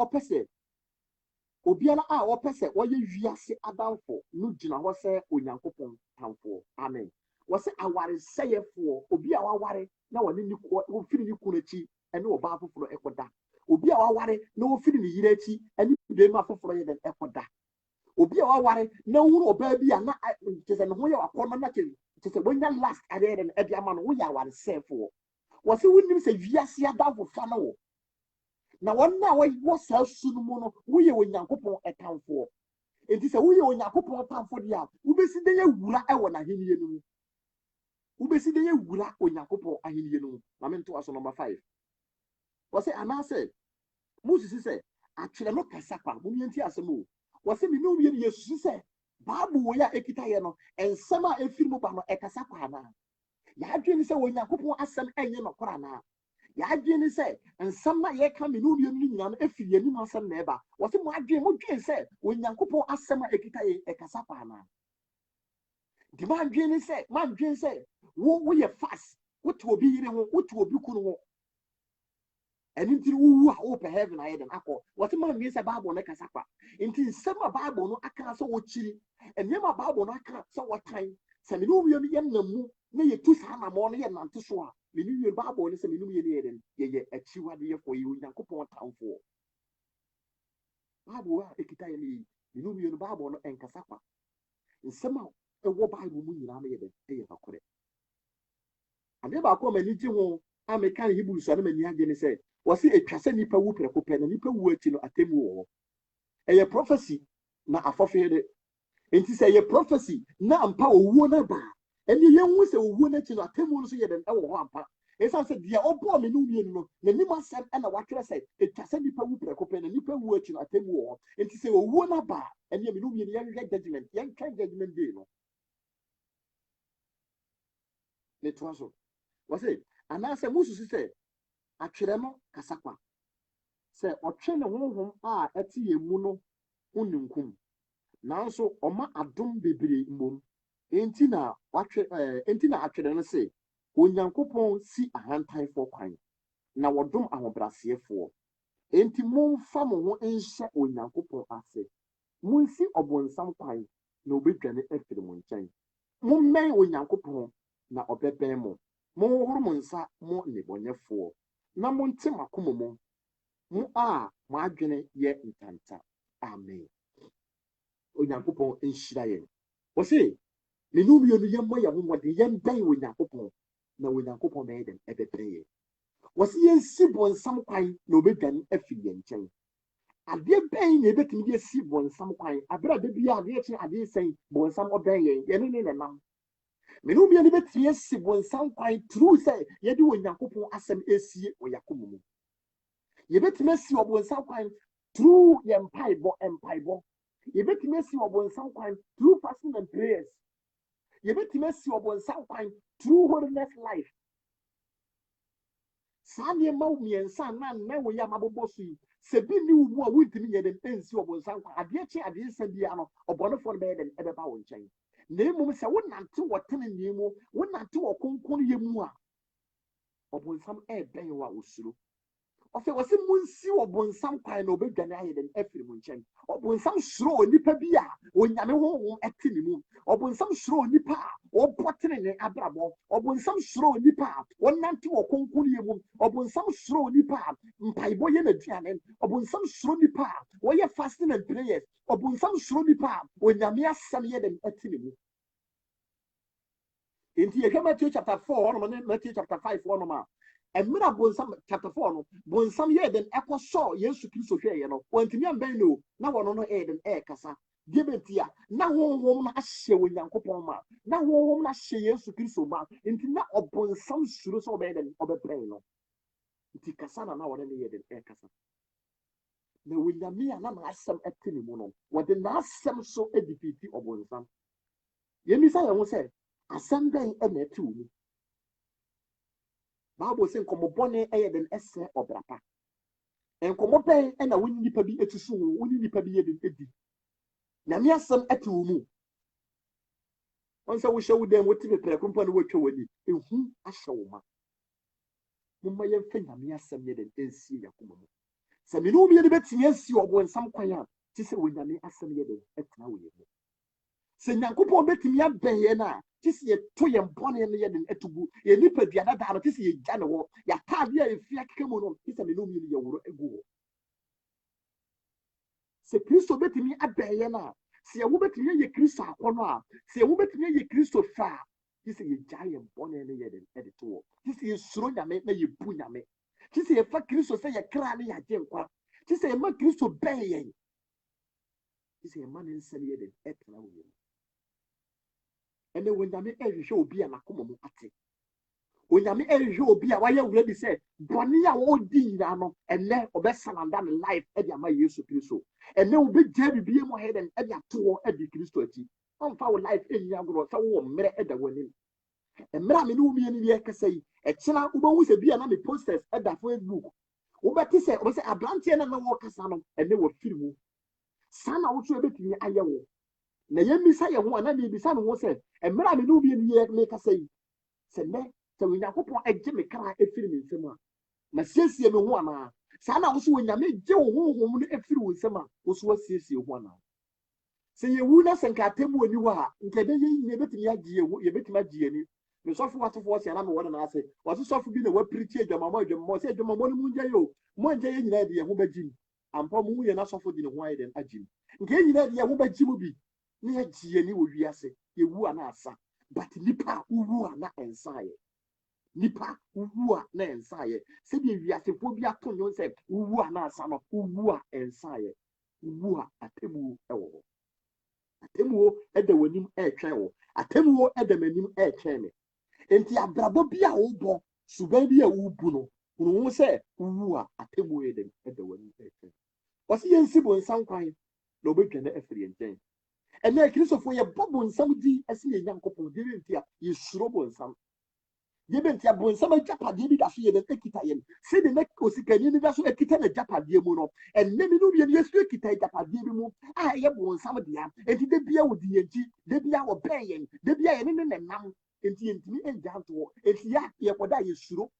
ɔpɛ sɛ ɔyɛ wiase adamfo no gyina hɔ sɛ Onyankopɔn tamfoɔ amen wɔsɛ awaresɛefoɔ obi a waware na wɔne ne wofiri ne kunu akyi ɛne ɔbaa foforɔ ɛkɔda obi a waware na wofiri ne yere akyi ɛne bɛrima foforɔ yɛ den ɛkɔda obi a waware na wuru ɔbaa bi a na kyesɛ ne ho yɛ wakɔnɔ na kyesɛ wonya last adeɛ den ɛde ama no woyɛ awaresɛefoɔ wɔsɛ wonim sɛ wiase adamfo fa no wo na wɔn a wɔwɔ saa su no mu no woyɛ Onyankopɔn ɛtamfoɔ enti sɛ woyɛ Onyankopɔn tamfoɔ deɛ a wobɛsi de yɛwura ɛwɔ n'ahenni no mu wobɛsi de yɛwura Onyankopɔn ahenni no mu na mentoa so number 5 wɔsɛ anaasɛ musisi sɛ atwerɛ no kasa kwa momiɛnti asɛm o wɔsɛ menumie no yɛsusu sɛ Bible wɔ yɛ a ɛkita yɛ no nsɛm a ɛfiri mu ba no ɛkasa kwa anaa yɛadwene sɛ Onyankopɔn asɛm ɛnyɛ nɔkora anaa yɛadwene sɛ nsɛm na yɛka menumie no nyinaa no ɛfiri yɛnim asɛm na ɛba wɔsɛ modwen sɛ Onyankopɔn asɛm a ɛkita yɛ ɛkasa kwa anaa nti mandwene sɛ woyɛ fast wote obi yere ho wote obi kunu ho ɛno nti wowu a wopɛ heaven ayɛ den akɔ wɔte mandwene sɛ Bible no kasa kwa nti nsɛm a Bible no aka sɛ wɔkyiri nneɛma Bible no aka sɛ wɔtan sɛ menumie no yɛnam mu na yɛtu saa namɔ no yɛnante so a menumie Bible no sɛ menumie no yɛ den yɛyɛ akyiwadeɛfoɔ yɛ Onyankopɔn tamfoɔ Bible a ɛkita yɛ no yi menumie no Bible no ɛnkasa kwa nsɛm a ɛwɔ Bible mu nyinaa no yɛ den ɛyɛ bakorɛ adeɛ baako a m'ani gye ho a meka ne Hebrew so a na m'ani agye ne sɛ wɔse atwa sɛ nipa wu prɛko pɛ na nipa wu akyi no atemmu wɔ hɔ ɛyɛ prophecy na afɔfee de enti sɛ ɛyɛ prophecy na ampa owuo no ba ɛne yɛnhu sɛ owuo no akyi no atemmu no so yɛ den ɛwɔ hɔ ampa ɛsiane sɛ deɛ ɔbɔɔ menumie no n'anim asɛm ɛna watwerɛ sɛ atwa sɛ nipa wu prɛko pɛ na nipa wu akyi no atemmu wɔ hɔ enti sɛ owuo no ba ɛne menumie no yɛnhwɛ judgment yɛntwɛn judgment day no ne toa so wɔse anaasɛ mususu sɛ atwerɛ no kasa kwa sɛ ɔtwe ne honhom a ɛte yɛn mu no ho ninkum nanso ɔma adom bebree mmom enti na atwerɛ no sɛ Onyankopɔn si ahantanfoɔ kwan na wɔdom ahobrɛasefoɔ enti momfa mo ho nhyɛ Onyankopɔn ase monsi ɔbonsam kwan na obedwane afiri mo nkyɛn mommɛn Onyankopɔn na ɔbɛbɛn mo monhoro mo nsa mo nnebɔnyɛfoɔ na monte m'akoma mu mo a mo adwene yɛ ntanta amen Onyankopɔn nhyira yɛn wɔse menumie no yɛmmɔ yɛn ho mmɔden yɛmbɛn Onyankopɔn na Onyankopɔn bɛyɛ den ɛbɛbɛn yɛn was yen sibon some kind no began effian chain. A dear bang a bit me sibon some kind. I better be a reaction at this saying, bon some obeying, any in a nam. Menumi any bit yes sibon some kind true say, ye do in Yakupo asem AC or Yakumu. Ye bet messy or some kind true yam piebo and piebo. Ye bet messy or some kind true fasting and prayers. Ye bet messy or some kind true holiness life. Sanya Maumi and San Man, never Yamabosi. Sebi ni ubu a wintimi ye den ensi obonsan kwa adeche adese bia no obonofo no be den ebeba wo nchen na emum se wonante wotene niemu wonante wokonkon yemu a obonsam ben wa osuro ofe wose munsi obonsam kwan na obedwane aye den afiri mu nchen obonsam suro onipa bia onyame honhom ete ni mu obonsam suro onipa a obotene ne abrabo obonsam suro onipa a wonante wokonkon yemu obonsam suro onipa a mpaibo ye na duane obonsam suro nipa a woyɛ fasting and prayers obonsam suro nipa a onyame asɛm ye den ete ni mu enti ye Matthew chapter 4 no Matthew chapter 5 no ma emira bonsam chapter 4 no bonsam ye den ekoso Yesu Kristo hweye no wantimi amban no na wono no den kasa debentia na honhom na ahye Onyankopɔn ma na honhom na ahye Yesu Kristo ma enti na obonsam suro so be den obepren no enti kasa na wona ne ye den kasa na Onyame a na asɛm etene mu no wode na asɛm so edifiti obonsam yemisa ye ho sɛ asɛm bɛn na ete wo mu Bible say nkomo bone eye den ese obrapa. Nkomo ben na woni nipa bi etusu wo, woni nipa bi ye den edi. Na me asem ate wo mu. Onse wo hye wo dem woti bepere kompa no wotwa wani. Ehu ahye wo ma. Mumma ye mfa na me asem ye den ensi yakoma mu. Se me no bi ye de betimi asi obo nsam kwan a, ti se wo nyame asem ye den etena wo ye mu. Se Nyankopɔn betimi aben ye na tisi ye to ye mbone ne ye den etugu ye nipa duada da no tisi ye gya ne wo ya taade a efia kekemu no tisi me no mi ye woro egu se Kristo betimi aben ye na se ye wo betimi ye Kristo akono a se ye wo betimi ye Kristo fa tisi ye gya ye mbone ne ye den edito wo tisi ye suro nyame na ye bu nyame tisi ye fa Kristo se ye kra ne ya gye nkwa tisi ye ma Kristo ben ye tisi ye ma ne nsem ye den etena wo ye ene wonyame ehwehwe obi a nakoma mu ate wonyame ehwehwe obi a wayɛ wura bi sɛ bɔne a wɔdi nyina no ene obesananda ne life e de ama Yesu Kristo ene obegya bibie mu heden e de ato wɔ e de Kristo akyi amfa wo life enyi agoro sɛ wo mmere e da w'anim mmere a me ne wo mie ne yɛ kasa yi ɛkyena wobɛhu sɛ bia na me posters e da Facebook wobɛte sɛ obɛsɛ abranteɛ na wɔ kasa no ene wɔ firi mu saa na wo so ebetumi ayɛ wo na yemisa ye ho ana me bisa no ho se emra me no bi ni ye me kasa yi se ne se Onyankopɔn agye me kra efiri me nsem a ma siesie me ho ana saa na wo so Onyame gye wo honhom no efiri wo nsem a wo so asiesie ho ana se ye wu na se nka temu ani ho a nka de ye nyine betimi agye ye betimi agye ani me sofo watofo se ana me wona na ase waso sofo bi na wa preach adwamamo se adwamamo no mu ngye yo mo ngye ye nyina de ye ho bagyi ampa mu ye na sofo di ne ho ayi den agyi nka ye nyina de ye ho bagyi mu bi ni agie ni wo wiase ye wu ana asa but nipa wu ana ensaye nipa wu ana ensaye se bi wiase fo bi ato nyo se wu ana asa no wu a ensaye wu a atemu ewo atemu e da wanim e twen wo atemu e da manim e twen me enti abrabo bi a wo bo suban bi a wo bu no wo se wu a atemu e da wanim e twen wasi yensi bo nsan kwan na obedwane afiri nten ene Kristofo ye bobo nsam di ase ye Nyankopɔn de rentia ye suro bo nsam ye bentia bo nsam ajapade bi da so ye den ekita ye se de na osikani ni da so ekita na japade mu no enne mi no bi ye so ekita japade bi mu a ye bo nsam de ya enti de bia wo di enti de bia wo ben ye de bia ye ne nam enti entimi enjanto enti ya ye koda ye suro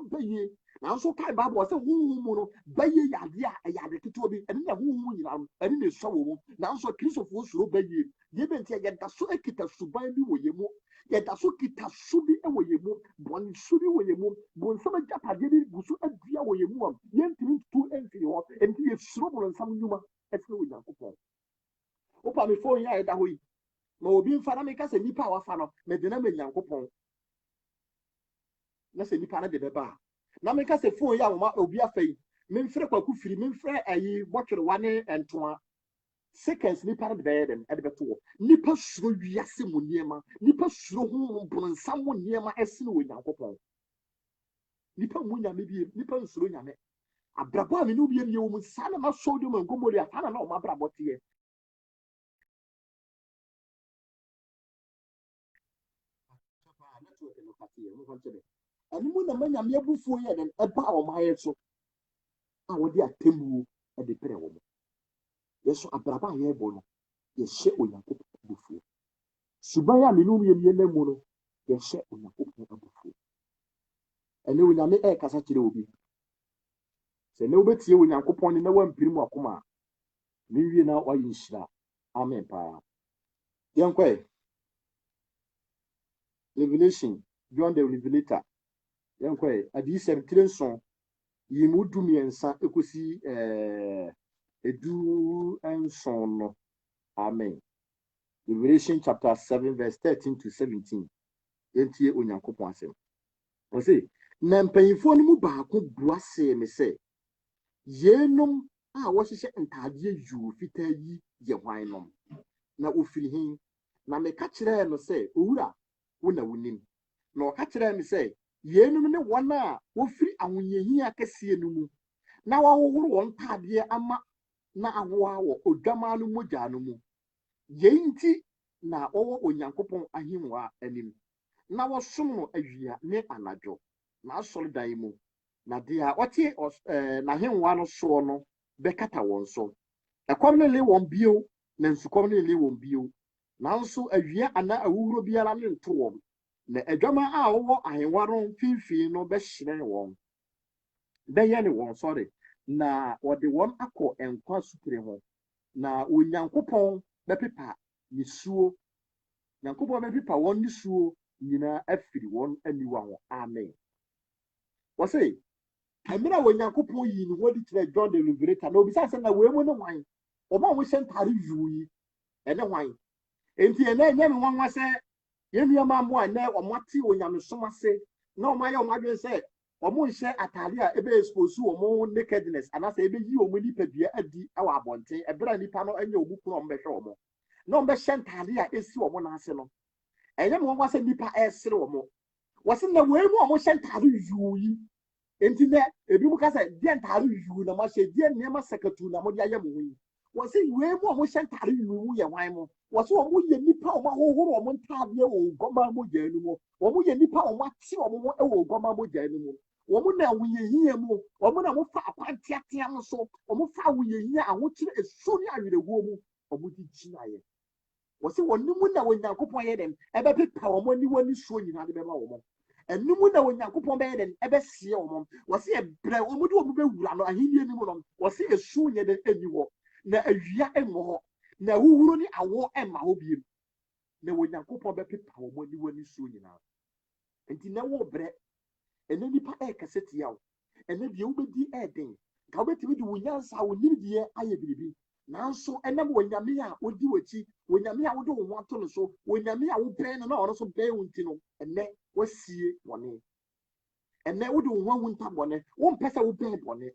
baye na so kai Bible say huhu mu no baye yade a yade keto bi ene na huhu nyina no ene na so wo mu na so Kristofo suro baye ye bentia ye da so ekita suban bi wo ye mu ye da so kita su bi e wo ye mu bon su bi wo ye mu bon sama japade bi gusu adua wo ye mu am ye ntimi tu enfiri ho enti ye suro bon sam nyuma e fe wo Nyankopɔn opa me phone ya e da ho yi ma obi mfa na me ka se nipa a wafa no me de na me Nyankopɔn na se nipa na de beba na me ka se phone ya wo obi afai me mfre kwaku firi me mfre ayi botwere wane entoa seconds nipa de be dem e de beto nipa suro wiase mu niema nipa suro hu bronsam mu niema esene onyankopɔn nipa mu nyame bi nipa nsuro nyame abrabo a me no bi emi wo mu sala ma so de mu ngomori afana na o ma brabo tie ɛno mu na manyame abufuo yɛ den ɛba a ɔma yɛ so a wɔde atemmuo de pere wɔ mo yɛso abraba a yɛrebɔ no yɛhyɛ onyankopɔn abufuo suban a menum yɛmiena mu no yɛhyɛ onyankopɔn abufuo ɛne onyame ɛrekasa kyerɛ obi sɛ ne wobɛtie onyankopɔn ne na wampiri mu akoma a menwie na wayɛ nhyira amen paa yɛnkɔɛ Revelation John the Revelator yɛnkɔɛ adiyisɛm tire nson yi mu du mmiɛnsa ekosi edu nson no amen Revelation chapter 7 verse 13 to 17 yɛntie onyankopɔn asɛm ɔse na mpanyinfoɔ no mu baako bua sɛ me sɛ yenum a wɔhyehyɛ ntaadeɛ yuu fitaa yi yɛ hwan nom na ofiri hin na meka kyerɛɛ no sɛ owura wo na wonim na ɔka kyerɛɛ me sɛ yenum ne wɔn a wofiri ahonyehia kɛseɛ no mu na wɔhohoro wɔn ntaadeɛ ama na ahoa wɔ odwamaa no mogya no mu yɛn nti na wɔwɔ onyankopɔn ahengua anim na wɔsom no awia ne anadwo na asɔre dan mu na deɛ a ɔte n'ahengua no soɔ no bɛkata wɔn so ɛkɔm no le wɔn bio na nsukɔm no le wɔn bio nanso awia ana awuhuro biara ne nto wɔn na adwamaa a wɔwɔ ahengua no mfimfini no bɛhyerɛn wɔn bɛyɛ ne wɔn sɔre na wɔde wɔn akɔ nkwa sukiri ho na onyankopɔn bɛpepa nisuo nyankopɔn bɛpepa wɔn nisuo nyinaa afiri wɔn aniwa ho amen wɔse amira onyankopɔn yi ne wɔde kyerɛ John the Revelator na obisa sɛ na wee mu ne hwan ɔma wɔn hyɛ ntare yuu yi ɛne hwan enti ɛnɛ nyɛ me nwanwa sɛ yɛnnuama mo a ɛnɛ ɔmo ate onyamesom ase na ɔmo ayɛ ɔmo adwene sɛ ɔmo nhyɛ atare a ebe expose ɔmo nakedness anasɛ ebe yi ɔmo nipadua adi ɛwɔ abɔnten ɛbɛrɛ a nipa no ɛnyɛ ɔmo kunu ɔmo bɛhwɛ ɔmo na ɔmo bɛhyɛ ntare a esi ɔmo n'ase no ɛnyɛ me nwanwa sɛ nipa ɛsere ɔmo wɔsi na wei mu ɔmo hyɛ ntare yuu yi enti nɛ ebi mu kasa deɛ ntare yuu na mo ahyɛ deɛ nneɛma sakatu na mo de ayɛ mo ho yi wɔsi wei mu ɔmo hyɛ ntare yuu mu yɛ hwan mo wɔsi ɔmo yɛ nipa ɔmo ahohoro ɔmo ntaadeɛ wɔ gɔma mogya no mu ɔmo yɛ nipa ɔmo ate ɔmo ho ɛwɔ gɔma mogya no mu wɔn na ahoyehia mu wɔn na wɔfa akwanteatea no so wɔn fa ahoyehia ahokyere esu ne awerɛhoɔ mu wɔn de gyina yɛ wɔsi wɔn nimu na onyankopɔn yɛ dɛm ɛbɛpepa wɔn aniwa ne suo nyinaa de bɛma wɔn ɛnimu na onyankopɔn bɛyɛ dɛm ɛbɛsie wɔn wɔsi ɛbrɛ wɔn de wɔn bɛwura no ahenni anim no wɔsi esu nyɛ dɛm ɛni hɔ na awia ɛmɔ hɔ na ahuhuro ne awɔ ɛmma hɔ biem na onyankopɔn bɛpepa wɔn aniwa ne suo nyinaa nti na wɔ brɛ ɛnɛ nipa ɛkɛse tia wo ɛnɛ deɛ wobɛdi ɛden ka wobɛtumi de wo nyansa wo nimdeɛ ayɛ biribi nanso ɛnam wɔnyame a wodi w'akyi wɔnyame a wode wo ho ato no so wɔnyame a wobɛn no na ɔno so bɛn wo nti no ɛnɛ wasie bɔne ɛnɛ wode wo ho ahu nta bɔne wompɛ sɛ wobɛn bɔne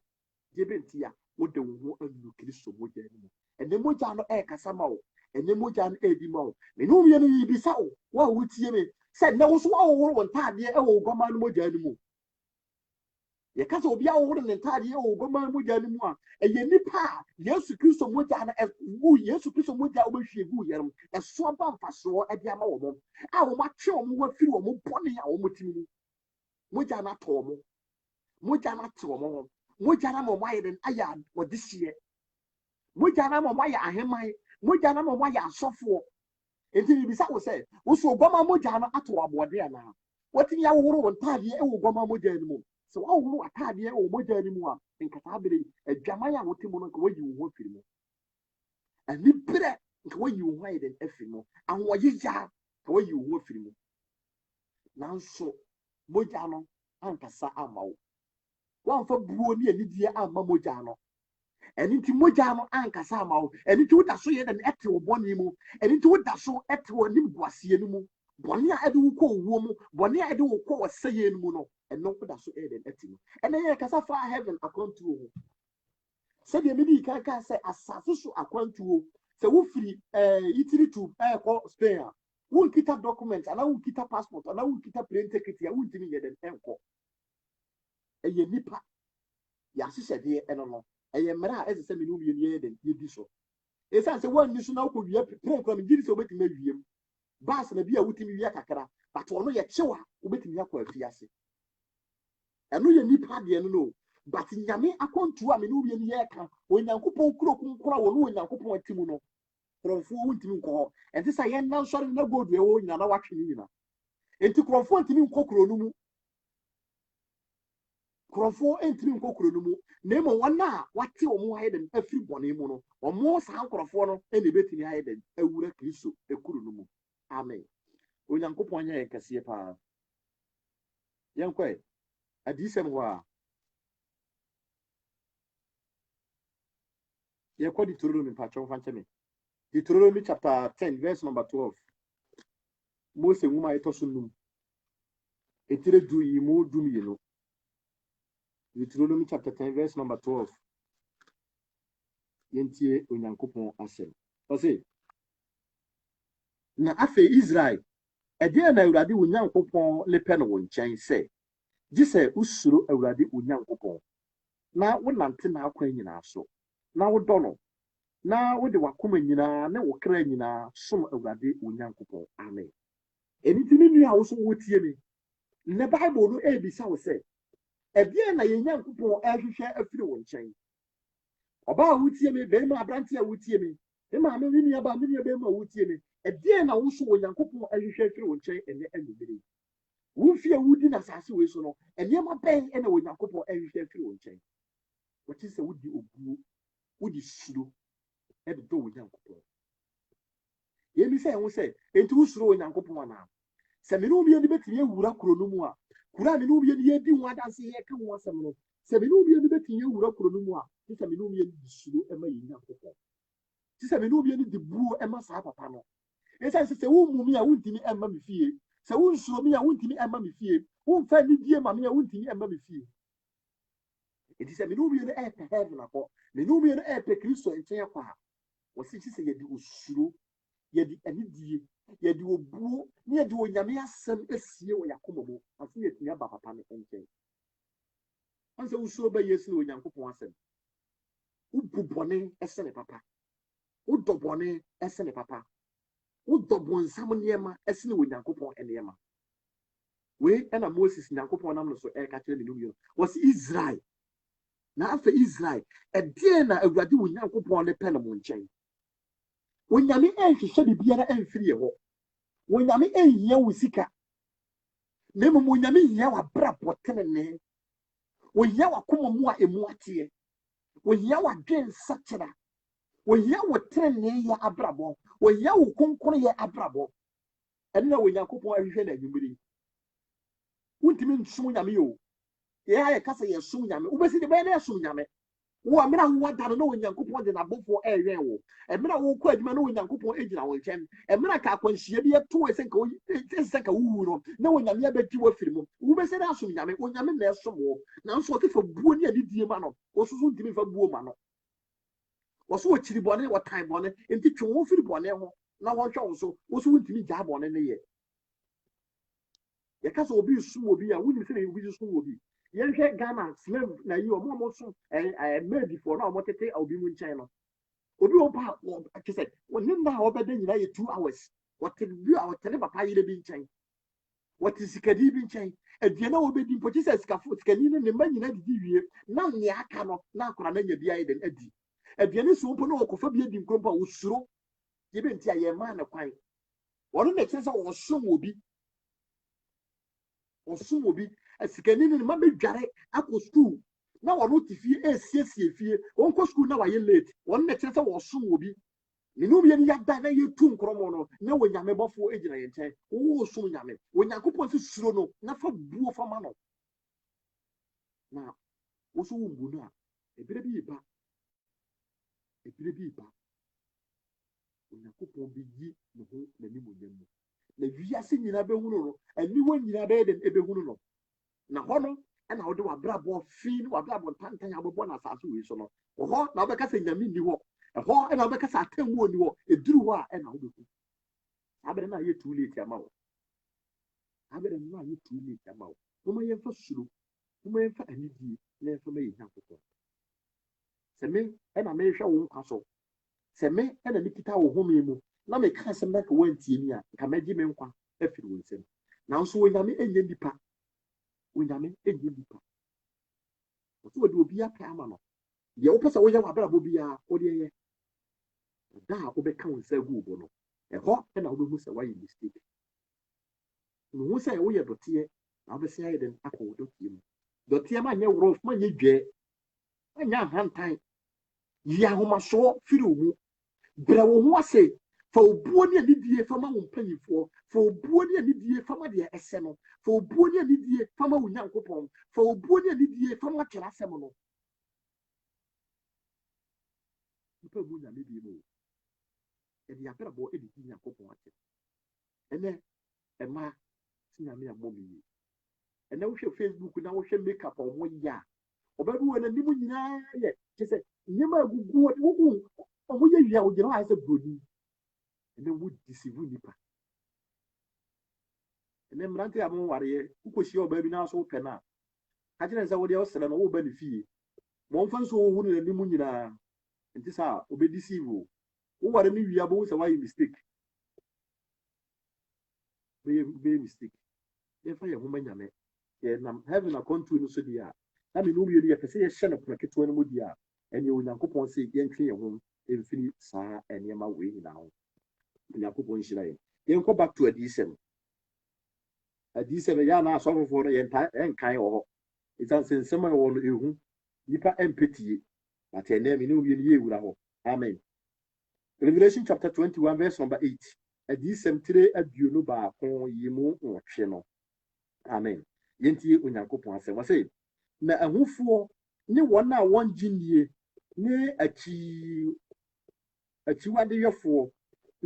deɛ bɛnti a wode wo ho anu kristo mogya no mu ɛnɛ mogya no ɛkasa ma wo ɛnɛ mogya no ɛdi ma wo mene wo mmienu yi bisa wo wo a wotie me sɛ na wo so awohoro wo ntaadeɛ ɛwɔ gɔma no mogya no mu yɛka sɛ obi awohoro ne ntaadeɛ ɛwɔ gɔma no mogya no mu a ɛyɛ nipa a yesu kristo mogya no ɛwu yesu kristo mogya wobɛhwie gu yɛrem ɛso aba mfasoɔ ɛde ama wɔn a wɔn atwe wɔn ho afiri wɔn bɔne a wɔn ti mu mogya no atɔ wɔn mogya no ate wɔn ho mogya no ama wɔn ayɛ den ayɛ wɔde hyeɛ mogya no ama wɔn ayɛ aheman mogya no ama wɔn ayɛ asɔfoɔ enti bibisa wo sɛ woso gɔma mogya no ato aboɔde anaa watumi awohoro wo ntaadeɛ ɛwɔ gɔma mogya no mu sɛ wawohoro ataadeɛ ɛwɔ mogya no mu a nkata abere adwaman a wote mu no nka wayi wo ho afiri mu ani berɛ nka wayi wo ho ayɛ den afiri mu ahoɔyegyaa nka wayi wo ho afiri mu nanso mogya no ankasa ama wo wamfa buo ne anidie amma mogya no ɛno nti mogya no ankasa ama wo ɛno nti woda so yɛ dɛ ɛte wo bɔne mu ɛno nti woda so ɛte wo anim boaseɛ no mu bɔne a ɛde wo kɔ owuo mu bɔne a ɛde wo kɔ ɔsɛeɛ no mu no and no da so den atino and then kasa fa heaven akwantuo said the midi can say asase so akwantuo se wo firi itiri to ko Spain won kita document ana won kita passport ana won kita plane ticket ya won timi ye den enko eye nipa ya hyehyede eno no eye mra a ese me no wie ye den ye di so esa se won ni so na ko wie plane ko me giri so betimi wiem bas na bia wotimi wie kakra but ono ye kyewa wobetimi akwa afiase eno ye nipa de no but nyame akwantuo a me no wie ni ye ka onyankopɔn kuro kunkura wo no onyankopɔn atimu no krɔfo wontimi nkɔ hɔ enti sɛ yɛn nan sɔre na gold ɛwɔ nyina na watwe ne nyina enti krɔfo ntimi nkɔ kuro no mu krɔfo ntimi nkɔ kuro no mu na emo wɔn a wate wɔn ayɛ den afiri bɔne mu no wɔn saa krɔfo no ɛna ebetumi ayɛ den awura kristo ekuro no mu amen onyankopɔn nyɛ yɛn kɛseɛ paa yɛn kɔɛ adisɛm hɔ a yɛkɔ Deuteronomy mpatwɔn fa nkyɛn Deuteronomy chapter 10 verse number 12 Mose nwoma ɛtɔ so num etire du yi mu dum yi no Deuteronomy chapter 10 verse number 12 yentie onyankopɔn asɛm ɔse na afei Israel ɛdeɛ na Awurade onyankopɔn lepɛ no wo nkyɛn sɛ gye sɛ usuro Awurade onyankopɔn na wonante na akwan nyinaa so na wodɔ no na wode wakoma nyinaa na wokra nyinaa som Awurade onyankopɔn amen eniti ne nua wo so wotie me ne Bible no ebisa wo sɛ ɛdeɛ na yɛn nyankopɔn ɛhwehwɛ afiri wo nkyɛn ɔbaa wotie me bɛrima abrante a wotie me maame me nua ba me nua bɛrima wotie me ɛdeɛ na wo so wo nyankopɔn ɛhwehwɛ afiri wo nkyɛn ɛne anubere wo fie wudi na asase we so no ɛnneɛma bɛn ɛna wo nyankopɔn ɛhwehwɛ afiri wo nkyɛn wɔte sɛ wodi obuo wodi suro ɛde dɔ wo nyankopɔn yɛmi sɛ ɛho sɛ enti wo suro wo nyankopɔn anaa sɛ me no bi ani betumi awura kuro no mu a kura me no bi ani yɛdi ho adanse yɛka ho asɛm no sɛ me no bi ani betumi awura kuro no mu a sɛ me no bi ani di suro ɛma yɛ nyankopɔn sɛ me no bi ani di buo ɛma saa papa no ɛsɛ sɛ wo mu mi a wontimi ɛma me fie sɛ wo nsuro mi a wontimi ɛma me fie wo mfa ni die ma me a wontimi ɛma me fie enti sɛ me no bi ani ɛpɛ heaven akɔ me no bi ani ɛpɛ Kristo nkyɛn akɔ a wɔsi sɛ yɛde osuro yɛde anidie yɛde obuo ne yɛde onyame asɛm esie wɔ yakoma mu aso yɛtumi aba papa no nkyɛn ansa usuro ba yesu ne onyankopɔn asɛm ubu bɔne ɛsɛ ne papa udɔ bɔne ɛsɛ ne papa udɔ bɔnsam nneɛma ɛsɛ ne onyankopɔn nneɛma wei ɛna Moses nyankopɔn nam no so ɛka kyerɛ ne nuyo wɔsi Israel na afɛ Israel ɛdeɛ na Awurade onyankopɔn ne pɛ no mo nkyɛn onyame ɛnhwehwɛ bibiara ɛmfiri yɛ hɔ onyame ɛnhia wo sika na mmom onyame hia w'abra bɔtenene ohia w'akoma mu a emu ateɛ ohia w'adwen nsakyera ohia wo tenene yɛ abrabɔ ohia wo konkono yɛ abrabɔ ɛno na onyankopɔn ɛhwehwɛ na anwummere wontimi nsom nyame o yɛ kasa yɛ som nyame wobɛsi de bɛyɛ na yɛsom nyame wo amena wo wada no na onyankopɔn de nabofo ɛwɛn wo emena wo kɔ adwuma na onyankopɔn egyina wo nkyɛn emena ka akwanhyia bi eto ɛsɛ ka wuwu no na onyame abɛti wo afiri mu wo bɛsɛ na asom nyame onyame na ɛsom wo na nso ɔtefa buo ne ani die ma no ɔsoso ntimi fa buo ma no wɔso wɔkyiri bɔne wɔtan bɔne enti twe wo firi bɔne ho na wɔhwɛ wo so wɔso ntimi gyaa bɔne ne yɛ yɛka sɛ obi som obi a wonim sɛ obi som obi yɛhwɛ Ghana slave na yi ɔmo so maid for na ɔmo tete obi mu nkyɛn no obi wɔ pa ake sɛ wɔne nna a ɔbɛda nyinaa yɛ 2 hours wɔte bi a wɔte ne papa yere bi nkyɛn wɔte sikadi bi nkyɛn aduane a wɔbɛdi mpɔkye sɛ sikani no ne mma nyinaa didi wie na nea aka no na akora na nya bi ayɛ den adi aduane so mpo na wɔkɔfa bi adi nkurɔmpo a wɔsuro yɛbɛnti a yɛmaa ne kwan wɔno na kyerɛ sɛ ɔsom obi asikani ne ma bedware akɔ school na wɔn te fie esiesie fie wɔn kɔ school na wɔyɛ late wɔn na kyerɛ sɛ wɔsom obi ne no bi yɛ yada na yɛ tu nkrɔmɔ no na wɔ nyame bɔfo egyina yɛn nkyɛn wɔn som nyame onyankopɔn se suro no na fa buo fa ma no na wɔso wɔn bu no a ebire bi ba onyankopɔn bi yi ne ho n'anim onyam mu na wiase nyinaa bɛhunu no aniwa nyinaa bɛyɛ den ebɛhunu no na hɔ no ɛna wode wabrabɔ fi ne wabrabɔ ntantan abɔbɔ na asase wei so no hɔ na wobɛka sɛ nyame nni hɔ ɛhɔ ɛna wobɛka sɛ atemmuo nni hɔ ɛduru hɔ a ɛna wobɛku abɛrɛ no ayɛ too late ama wo abɛrɛ no ayɛ too late ama wo woma yɛmfa suro woma yɛmfa anidie na yɛmfa ma yɛ Nyankopɔn sɛ me ɛna mehwɛ wo nkwa so sɛ me ɛna mekita wo home mu na meka asɛm na ka wantie ni a nka mɛgye me nkwa afiri wo nsɛm nanso onyame ɛnyɛ nipa onyame ɛnyɛ nipa ɔsɛ wɔde obi apɛ ama no deɛ wopɛ sɛ woyɛ w'abrabɔ biara wode yɛ da a wobɛka wo nsa agu wo bo no ɛhɔ ɛna wobɛhu sɛ woayɛ mistake wohu sɛ woyɛ dɔteɛ na wobɛsɛ ayɛ den akɔ wo dɔteɛ mu dɔteɛ ma nyɛ worɔ ma nyɛ dwɛ ma nyɛ ahantan yi ahomasoɔ firi wo mu brɛ wo ho ase fa obuo ne anidie fama wo mpanyimfoɔ fa obuo ne anidie fama deɛ ɛsɛ no fa obuo ne anidie fama wo Nyankopɔn fa obuo ne anidie fama kyerɛ asɛm no nipa mu nyame bi mu ɛde abrabɔ ɛde di Nyankopɔn akyɛ ɛnɛ ɛma si nyame amɔ me yie ɛnɛ wohwɛ Facebook na wohwɛ makeup a ɔmo yɛ a ɔbɛdu wɔ n'anim nyinaa yɛ kyɛ sɛ nneɛma agugu wohu ɔmo yɛ wia wogyina hɔ ayɛ sɛ buroni ɛnɛ wo deceive nipa ɛnɛ mmerante a mo wareɛ wokɔhyia ɔbaa bi na so wopɛ no a ka kyerɛ sɛ wodeɛ wosrɛ no woba ne fie ma ɔmfa nso wohu no n'anim nyinaa nti sɛ a ɔbɛdeceive o woware no wia bɛhu sɛ woayɛ mistake bɛyɛ mistake yɛmfa yɛ ho ma nyame yɛnam heaven akɔntuo no so deɛ a na me no wie no yɛpɛ sɛ yɛhyɛ no kora ketewa no mu deɛ a ɛneɛ Onyankopɔn sɛ yɛntwe yɛn ho ɛmfiri saa nneɛma wei nyinaa ho Onyankopɔn nhyira yɛn yɛnkɔ back to adiyisɛm yɛ ana asɔfofoɔ no yɛnkan wɔ hɔ ɛsiane sɛ nsɛm a ɛwɔ no ɛhu nnipa ɛmpɛtie but ɛnɛ me ne wie no yɛwura hɔ amen Revelation chapter 21 verse number 8 adiyisɛm tire aduonu baako yi mu nwɔtwe no amen yɛntie Onyankopɔn asɛm wɔ sɛ na ahufoɔ ne wɔn a wɔngye nnie ne akyiwadeyɛfoɔ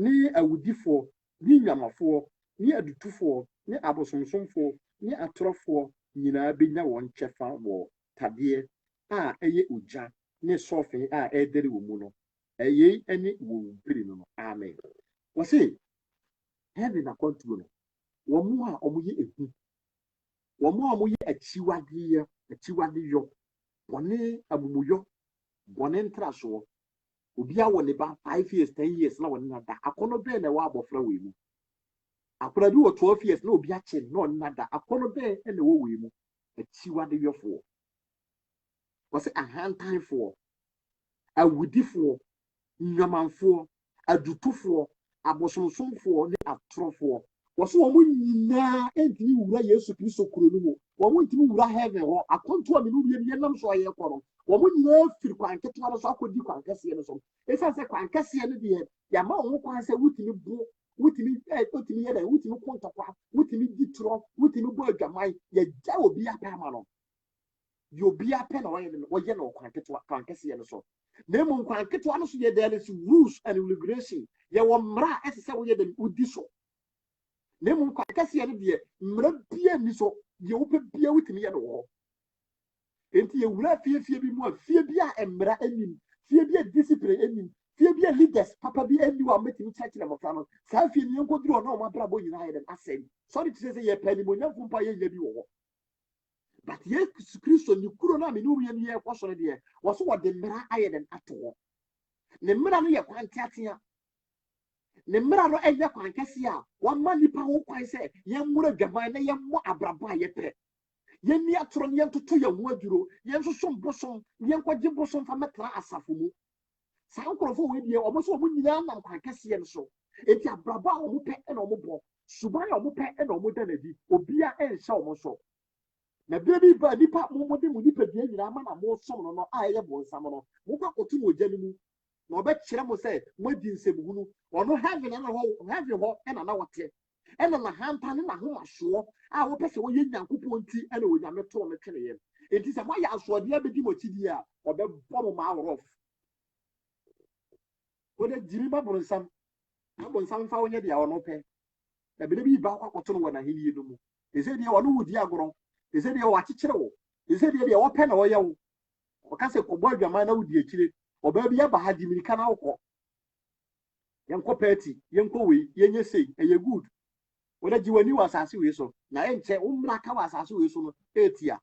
ne awudifoɔ ne nyamafoɔ ne adutufoɔ ne abosomsomfoɔ ne atorɔfoɔ nyinaa bɛnya wɔn kyɛfa wɔ tadeɛ a ɛyɛ ogya ne sɔfe a ɛdɛre wɔ mu no ɛyɛ ne wɔn biri no amen wɔ sɛ heaven akɔntuo no wɔn a wɔyɛ ehu wɔn a wɔyɛ akyiwadeyɔ bɔne amumuyɔ bɔne ntrasoɔ obiara wɔ ne ba 5 years 10 years na wɔne nada akɔnɔ bɛɛ na ɛwɔ abɔfra wɔ mu akɔnɔ bi wɔ 12 years na obi akye na ɔne nada akɔnɔ bɛɛ na ɛwɔ wɔ mu akyiwadeyɔfoɔ wɔsɛ ahantanfoɔ awudifoɔ nwamanfoɔ adutofoɔ abosomsomfoɔ ne atorɔfoɔ wɔsɛ wɔn nyinaa ntumi wura Yesu Kristo kuro no mu wɔn ntumi wura heaven hɔ akɔnto a me no wie no yɛnam so ayɛ kɔ no wɔn nyinaa firi kwan ketewa no so akɔdi kwan kɛseɛ no so ɛsiane sɛ kwan kɛseɛ no deɛ yɛama wɔn kwan sɛ wotumi bo wotumi yɛ dɛ wotumi ko ntɔkwa wotumi di torɔ wotumi bɔ adwaman yɛgya obi apɛ ama no deɛ obi apɛ na wɔyɛ no kwan kɛseɛ no so na mmom kwan ketewa no so yɛ there is rules and regulation yɛwɔ mmara a ɛsɛ sɛ woyɛ dɛ wodi so na mmom kwan kɛseɛ no deɛ mmara bia ni so deɛ wopɛ bia wotumi yɛ no wɔ enti yɛwura fie bi mu a fie bi a mmara anim fie bi a discipline anim fie bi a leaders papa bi ani wa mɛtumi kyerɛkyerɛ mmɔfra no saa fie no yɛnkɔduru ɔno a ɔmabrabɔ nyinaa yɛ dɛm asɛm sɔre te sɛ yɛpɛ animonyamfo mpa yɛnya bi wɔ hɔ but Yesu Kristo ne kuro no a mene woyɛ no yɛkɔ so no deɛ wɔ so wɔde mmara ayɛ dɛm ato hɔ ne mmara no yɛ kwan teatea ne mmara no ɛnyɛ kwan kɛseɛ a wɔama nnipa ho kwan sɛ yɛmmoro adwaman na yɛmmɔ abrabɔ a yɛpɛ yɛnni atoro no yɛntoto yɛn ho adwuro yɛnsoso bosom yɛnkɔgye bosom fa mɛtena asafo mu saa nkurɔfoɔ wɔ deɛ ɔmo so ɔmo nyinaa nam kwan kɛseɛ no so enti abrabɔ a ɔmo pɛ ɛna ɔmo bɔ suban a ɔmo pɛ ɛna ɔmo da n'adi obia ɛnhyɛ ɔmo so na bere bi ba nipa mo de mo nipa bia nyinaa ma na mo som no a ɛyɛ bɔnsam no mo kɔ koto mo gya no mu na ɔbɛkyerɛ mo sɛ mo adi nsɛmhunu ɔno heaven hɔ ɛna na wɔte ɛna na hampa ne na ahomasoɔ a wɔpɛ sɛ wɔyɛ Nyankopɔn ti ɛna onyame too no twene yɛn enti sɛ moayɛ asoɔdeɛ bɛdi mo akyi a ɔbɛbɔ mo ma aworɔf wɔde gyiri ma bɔnsam fa wɔnyɛ deɛ ɔno pɛ na bere bi ba akɔto no wɔ n'ahenni no mu ɛsɛ deɛ ɔno wodi agorɔ He said, you watch it. He said, you are pen or you. Or can say, Coboy, your man would be a chili. Or baby, I had the American alcohol. Young Copeti, young Cowie, young say, and you're good. Whether you knew as I see so. Now, ain't say, Black hours as you so 8 years.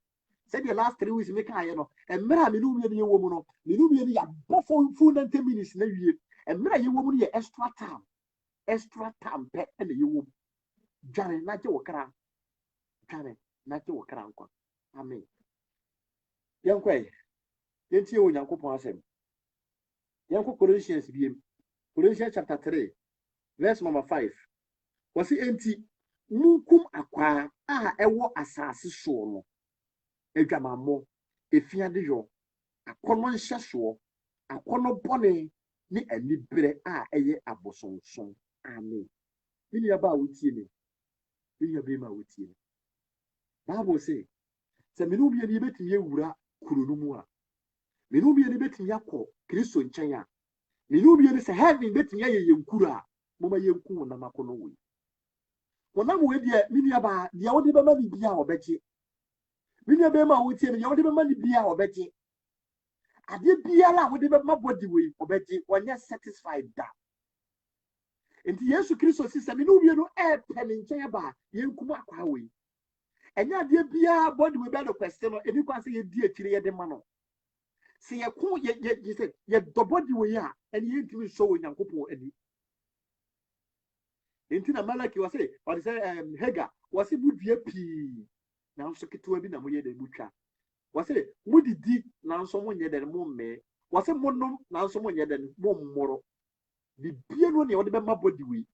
Said the last 3 weeks, make I know. And Mera, Milumian woman, Milumian, buffalo food and 10 minutes in a year. And Mera, you woman, extra time, pet, and you. Janet, not your crown. Janet, not your crown. Amen. Young Quay, didn't you, Uncle Possum? Young Corinthians, Corinthians chapter 3, verse number 5. Was it empty? Mukum aqua, ewo asasi shono. Edwamamo, efiade yo, akono nhyeso, akono bone, ni anibre eye abosonson. Amen. Bini aba wutie ni. Bini abema wutie ni. Bible say, se menu bi ani betimi ewura kurunu mu a. Menu bi ani betimi akọ Kristo nkyɛn a. Menu bi ani se heaven betimi aye yenkuru a, moma yenku na makono we. Wonam we de mini aba de wode bema ni bia obegye. Mini abema wutie ni wode bema ni bia obegye. Ade bia la wode bema body we obegye, wonye satisfied da. Enti Yesu Kristo si se menu bi no pene nkyɛn ba yenku akwa we. Enya de bia body we be no question no eni kwa se ye di akire ye de ma no. Se ye ko ye say ye do body we a eni ye ntimi so Onyankopɔn ani. Enti na Malaki was say or say Hagar was say budua pi na nso ketewa bi na mo ye de butwa. Was say mudidi na nso mo nye de mo me. Was say monom na nso mo nye de mo mmoro. Bibia no ne ode be ma body we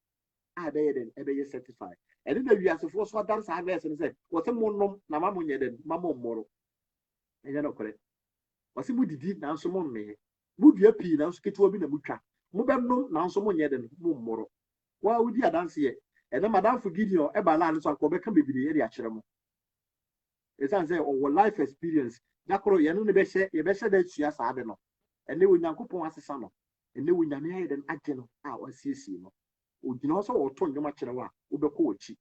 a be ye den e be ye certified. And then we are supposed to dance our verse and say, what's a monom, Namamunya then, Mamma Moro. And you're not correct. What's a moody deed now, someone may. Would you appear now, skit to be a butcher? Mubam now, someone yet and Moro. Why would you dance here? And then Madame forgive you, Ebalan, so I can be the area cheramo. It's as say, our life experience. Nakoro, you know, the best that she has had enough. And they will not go as a son. And they will not hear an agent our CC. Ujina also oton nyoma kyerewa ubeko ochi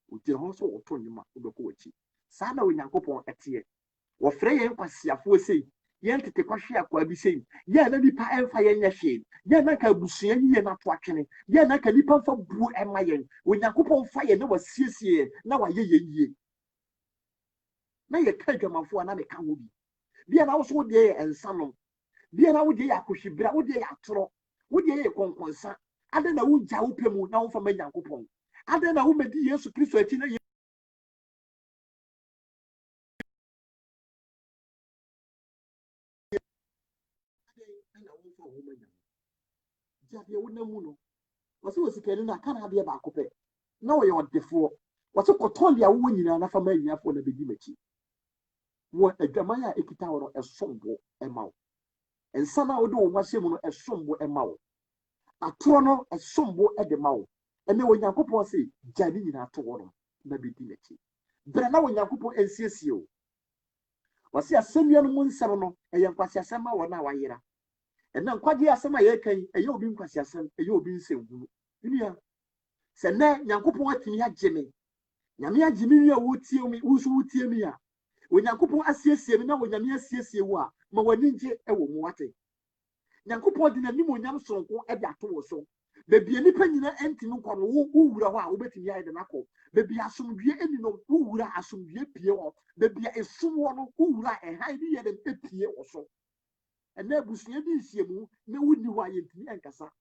ujina also oton nyoma ubeko ochi sana Onyankopon etie wo frɛ yɛn kwasiafo sei yɛn tete kwahwe akwa bi sei yɛn na nipa ɛmfa yɛn nyɛ hwe yɛn na ka busua yie na to atwene yɛn na ka nipa mfa bu ɛma yɛn Onyankopon fa yɛn na wasiesie na wayɛ yɛn yie na yɛ ka dwamafo na me ka ho bi bia na wo so de yɛ ensa no bia na wo de yɛ akohwibra wo de yɛ atoro wo de yɛ konkonsa ade na wugya wo pemu na wo fa ma Nyankopɔn ade na wo medi Yesu Kristo ati na na wo fa wo ma Nyankopɔn jabe wo na mu no wo se wo sikani na kana ade ba akopɛ na wo yɛ odefo wo se koton dia wo nyina na fa ma nyafo na bedi machi wo adwaman a ekita wo no esombo ema wo ensa na wo de wo hwase mu no esombo ema wo atoro no esombo edema wo ene Onyankopɔn se gya ni nyina to wo no na bedi machi bere na Onyankopɔn ensiesie o wase asɛnnua no mu nsɛm no ɛyɛ nkwasi asɛm ma wɔ na wayera ɛna nkwagye asɛm a yɛkan ɛyɛ obi nkwasi asɛm ɛyɛ obi nsɛmhunu nua sɛ na Nyankopɔn atimi agye me nyame agye me nua wotie me wo so wotie me a Onyankopɔn asiesie me na Onyame asiesie wo a ma wani ngye ɛwɔ mu wate Nyankopɔn de nanim onyam sonko ɛde ato wo so bebi nipa nyina entimi nkɔ no wo wura hɔ a wobetimi ayɛ de nakɔ bebi asomdue eni no wo wura asomdue pie hɔ bebi esum wɔ no wo wura ɛhan bi yɛ de epie wɔ so ɛna abusua bi nsiemu na wonni hɔ a yɛntimi ɛnkasa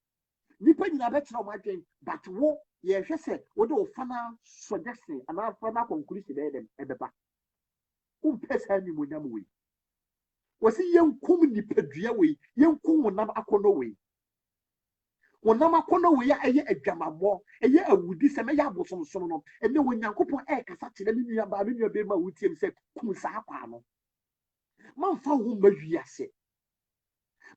nipa nyina bɛkyerɛ ɔmo adwen but wo yɛhwɛ sɛ wode wo fana suggestion anaa fana conclusion ɛyɛ dem ɛbɛba wompɛ saa nimonyam wei wɔsi yɛnkum nipadua wei yɛnkum wonam akɔnɔ wei wonam akɔnɔ wei a ɛyɛ adwamammɔ ɛyɛ awudi sɛ mɛyɛ abosomsom no ɛne Onyankopɔn ɛkasa kyerɛ me nua baa me nua bɛma wotiem sɛ kum saa kwa no mamfa ho ma wiase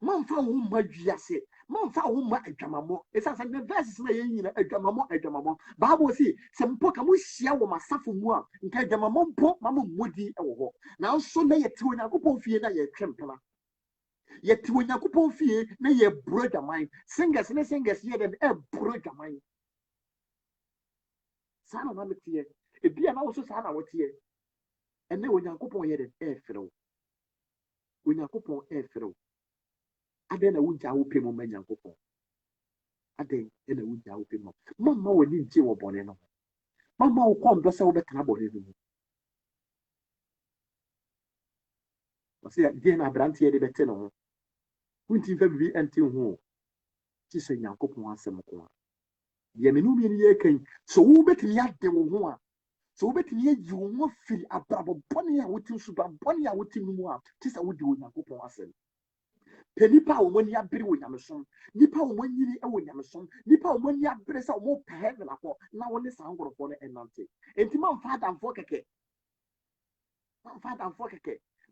mamfa ho ma wiase mamfa ho ma adwamammɔ ɛsɛ sɛ the verses na yɛn nyina adwamammɔ Bible si sɛ mpo ka mo hyia wɔ masafo mu a nka adwamammɔ mpo ma mo mmodi ɛwɔ hɔ nanso na yɛte Onyankopɔn fie na yɛtwe mpena yɛte Onyankopɔn fie na yɛburo adwaman singers yɛ dɛn ɛburo adwaman saa na meteɛ ebia na wo so saa na woteɛ ɛnɛ onyankopɔn yɛ de ɛɛfrɛ wo onyankopɔn ɛɛfrɛ wo adɛn na wogya wo pɛ mu ma nyankopɔn adɛn na wogya wo pɛ mu mamma w'ani ngye wɔ bɔne no ho mamma wo kɔn dɔ sɛ wobɛtena bɔne no mu ɔsɛ deɛ na aberanteɛ de bɛte ne ho wontim fa biribi ɛnte ho o gye sɛ nyankopɔn asɛm ko a deɛ me no mmienu yɛ kan sɛ wobɛtumi ade wo ho a sɛ wobɛtumi ayi wo ho afiri abrabɔ bɔne a wotim so ba bɔne a wotim no mu a gye sɛ wode onyankopɔn asɛm pɛ nipa a wɔn ani abere wɔ nyamesom nipa a wɔn anyini wɔ nyamesom nipa a wɔn ani abere sɛ wɔn pɛ heaven akɔ na wɔn ne saa nkorɔfoɔ no ɛnante enti mamfa adamfoɔ kɛkɛ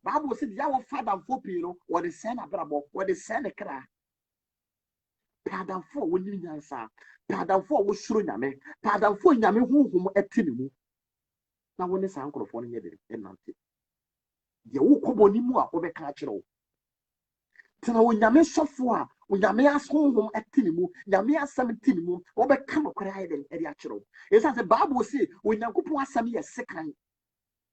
baabu sɛ deɛ wɔfa adamfoɔ pii no wɔde sɛn n'abrabɔ wɔde sɛn ne kra pɛ adamfoɔ a wɔnim nyansa pɛ adamfoɔ a wɔsoro nyame pɛ adamfoɔ a nyame honhom ɛte ne mu na wɔn ne saa nkorɔfoɔ no nyɛ de ɛnante deɛ wokɔ bɔ ne mu a wɔbɛka akyerɛ wo tena onyame sɔfo a onyame asonhom ɛte ne mu nyame asɛm te ne mu wɔbɛka nokora ayɛ den ɛde akyerɛ wo ɛsiane sɛ bible se onyankopɔn asɛm yɛ sekan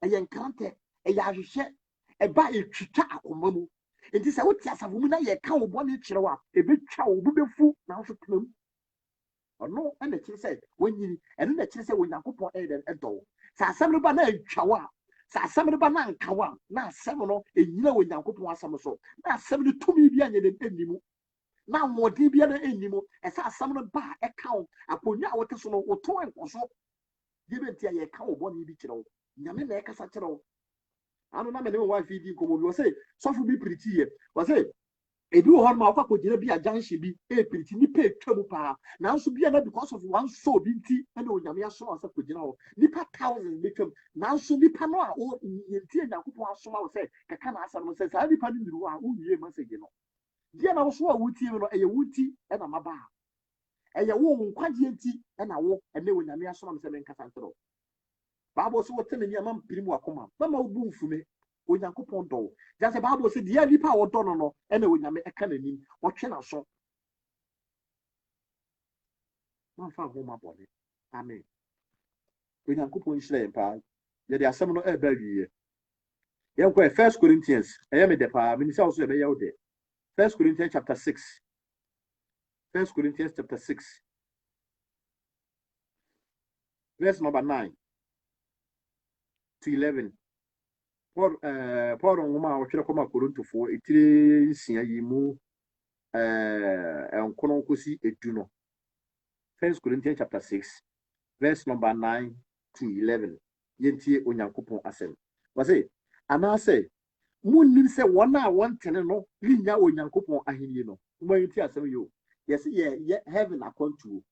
ɛyɛ nkrantɛ ɛyɛ ahwehwɛ ɛba ɛtwitwa akoma mu enti sɛ wote asafo mu na yɛka wo bɔne kyerɛ wo a ɛbɛtwa wo bo bɛfu nanso tena mu ɔno ɛna kyerɛ sɛ wanyini ɛno na kyerɛ sɛ onyankopɔn ɛyɛ den ɛdɔ wo sɛ asɛm no ba na ɛtwa wo a sɛ asɛm no ba na nka wo a na asɛm no ɛnyina wɔ nyankopɔn asɛm so na asɛm no tumi bi anyɛ den ɛnni mu na ahoɔden biara ɛnni mu ɛsɛ asɛm no ba a ɛka wo akonnwa a wote so no woto nkɔ so deɛ bɛnti a yɛka wo bɔne bi kyerɛ wo nyame na ɛkasa kyerɛ wo ano na mene wo afi di nkɔmmɔ bi wɔ sɛ sɔfo bi pirikyi yɛ wɔ sɛ ebi wɔ hɔ no ma wokɔ akɔgyina bi agyanhye bi ɛpirikyi nipa ɛtwa mu paa nanso bia na because of one soul bi nti ɛna onyame asoma sɛ kɔgyina hɔ nipa thousands bɛtwa mu nanso nipa no a yɛntie nyankopɔn asoma wo sɛ kɛka na asɛm no sɛ saa nipa no nnuru hɔ a wonwie masagye no deɛ na wo so a wotie mu no ɛyɛ wo nti ɛna maba a ɛyɛ wo nkwagyeɛ nti ɛna wo ɛnɛ onyame asoma me sɛ menkasa nkyerɛ wo baabɔ so wɔte ne nneɛma mpiri mu akoma mama wo bu mfume onyankopɔn dɔ wo gya sɛ baabɔ sɛ deɛ nipa a wɔdɔ no no ɛna onyame ɛka n'anim ɔtwe n'aso mamfa nhoma bɔne amen onyankopɔn nhyira yɛn paa yɛde asɛm no ɛɛba awieɛ yɛnkɔ 1 Corinthians ɛyɛ me dɛ paa menim sɛ wo so yɛbɛyɛ wo dɛ 1 Corinthians chapter 6 1 Corinthians chapter 6 verse number 9 to 11 Paul nwoma a wɔtwerɛ kɔma Korintofoɔ etire nsia yi mu nkono nkosi edu no 1 Corinthians chapter 6 verse number 9 to 11 yɛntie onyankopɔn asɛm wɔse anaasɛ munnim sɛ wɔn a wɔntene no linya onyankopɔn ahenni no mo yɛntie asɛm yi o yɛse yɛ heaven akwantuo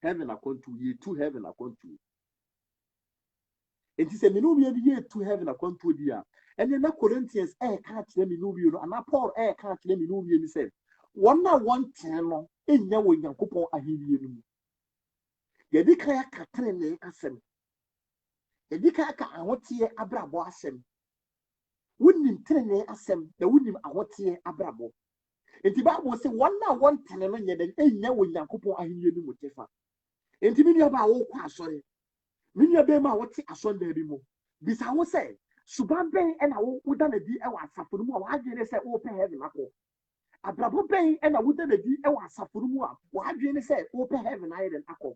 yɛ tu heaven akwantuo enti sɛ menu bi yɛ tu heaven akwantuo di a ɛne na Corinthians ɛka kyerɛ menu bi no ana Paul ɛka kyerɛ menu bi ni sɛ wɔn a wɔntene no enya onyankopɔn ahenni no mu yɛdi kan aka trenee asɛm yɛdi kan aka ahoteɛ abrabɔ asɛm wonim trenee asɛm na wonim ahoteɛ abrabɔ enti Bible sɛ wɔn a wɔntene no nyɛ den enya onyankopɔn ahenni no mu tefa enti me nua ba wo kɔ asɔre me nua bɛn ma wɔte asɔnda bi mu bisa wo sɛ suban bɛn ɛna woda na di ɛwɔ asafo no mu a wɔadwene sɛ wopɛ heaven akɔ abrabɔ bɛn ɛna woda na di ɛwɔ asafo no mu a wɔadwene sɛ wopɛ heaven ayɛ den akɔ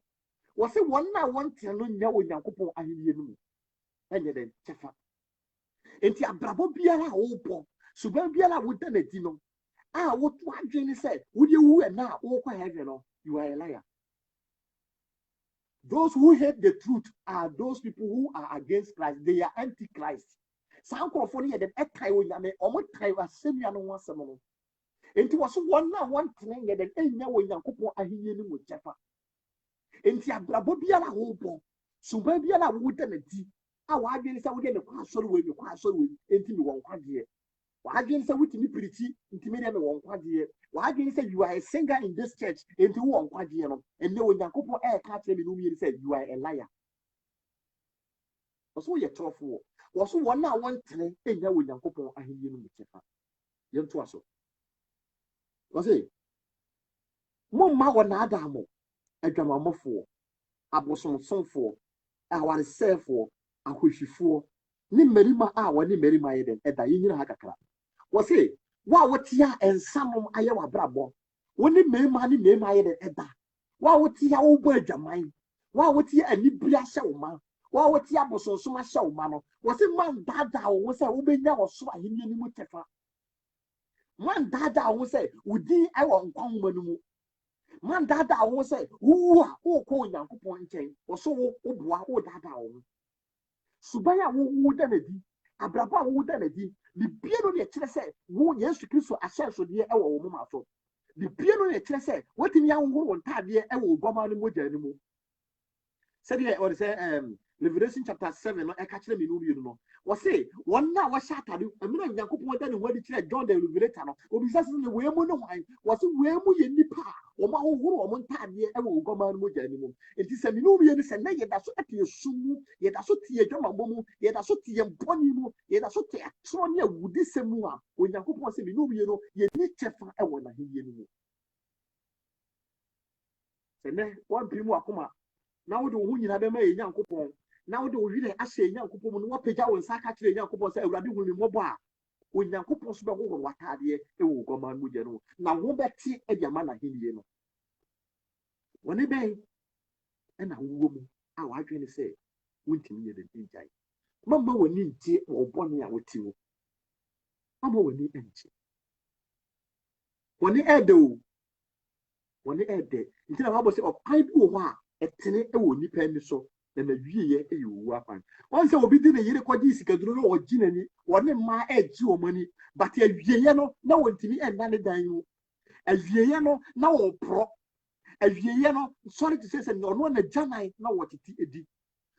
wɔse wɔn a wɔntene no nya onyankopɔn ahenni no mu ɛnyɛ den kyɛfa enti abrabɔ biara a wopɔ suban biara a woda na di no a wɔadwene sɛ wode wu ɛna a wokɔ heaven no you are a liar. Those who hate the truth are those people who are against Christ. They are anti-Christ. Saa nkorɔfoɔ no yɛ den ɛtae onyame ɔmo tae asɛnnua no ho asɛm no enti wɔ so wɔn a wɔntene yɛ den ɛnya onyankopɔn ahenni no mu kyɛfa enti abrabɔ biara a wobɔ suban biara a woda na di a wɔadwene sɛ wode ne kɔ asɔre wei enti mi wɔn kwagyeɛ wɔadwene sɛ wotumi pirikyi ntumi deɛ me wɔn kwagyeɛ wɔadwene sɛ you are a singer in this church enti wo wɔn kwagyeɛ no ɛnɛ onyankopɔn ɛɛka kyerɛ me no mmienu sɛ you are a liar wɔso woyɛ tɔfoɔ wɔso wɔn a wɔntene ɛnya onyankopɔn ahenni no mu kyɛfa yɛntoa so wɔse momma wɔn naadaa mo adwamammɔfoɔ abosomsomfoɔ awaresɛefoɔ ahohwifoɔ ni mmarima a wɔne mmarima yɛ den ɛda yɛnyina ha kakra wɔse wo a wotia ensanom ayɛ wabrabɔ wo ne mmarima ne mmarima yɛ den ɛda wo a wotia wobɔ adwaman wo a wotia anibiri ahyɛ wo ma wo a wotia abosonsom ahyɛ wo ma no wɔse man daadaa wo sɛ wobɛnya ɔsoro ahenni no mu tɛfa man daadaa wo sɛ wo din ɛwɔ nkwa nwoma no mu man daadaa wo sɛ wowu a wokɔ onyankopɔn nkyɛn wɔso wo boa wo daadaa wo suban a wo da na di abrabɔ a wo da na di bibie no ne kyerɛ sɛ wo Yesu Kristo ahyɛnsodeɛ ɛwɔ wo moma so bibie no ne kyerɛ sɛ wotumi ahohoro wo ntaadeɛ ɛwɔ Oguamma no mogya no mu sɛdeɛ ɔde sɛ Revelation chapter 7 no ɛka kyerɛ me no mmienu no wɔse wɔn a wɔhyɛ atade ɛmena Nyankopɔn da ne ho adi kyerɛ John the Revelator no obisa sɛ ne wee mu ne hwan wɔse wee mu yɛ nipa a wɔn ahohoro wɔn ntaadeɛ ɛwɔ Oguamma no mogya no mu enti sɛ me no mmienu sɛ na yɛda so ɛte esum mu yɛda so te adwamammɔ mu yɛda so te mbɔne mu yɛda so te atoro ne awudisɛm mu a Onyankopɔn sɛ me no mmienu yɛni kyɛfa ɛwɔ n'ahenni no mu sɛ nɛ wɔmpiri mu akoma na wode wo ho nyina bɛma yɛ Nyankopɔn na wode wo werɛ ahyɛ Nyankopɔn mu no wɔpagya wo nsa ka kyerɛ Nyankopɔn sɛ Awurade hu me mmɔbɔ a Onyankopɔn so bɛhohoro w'ataadeɛ ɛwɔ Oguamma no mogya no mu na wo bɛte ade ama n'ahenni no wɔne bɛn ɛna wowɔ mu a wɔadwene sɛ wontumi yɛ den gyae mamma w'ani ntie wɔ bɔne a wote wo mamma w'ani nkye wɔne ɛɛdɛ o wɔne ɛɛdɛ nti na wɔabɔ sɛ ɔkwan bi wɔ hɔ a ɛtene ɛwɔ nipa ani so na wieɛ ɛyɛ owu akwan wɔn sɛ obi di ne yere kɔgye sikaduro no ɔgye n'ani wɔne mmaa ɛgye wɔn ani bate awieɛ no na wɔntumi ɛnna ne dan mu awieɛ no na wɔporɔ awieɛ no sɔre te sɛ ɔno na gyanan na wɔtete edi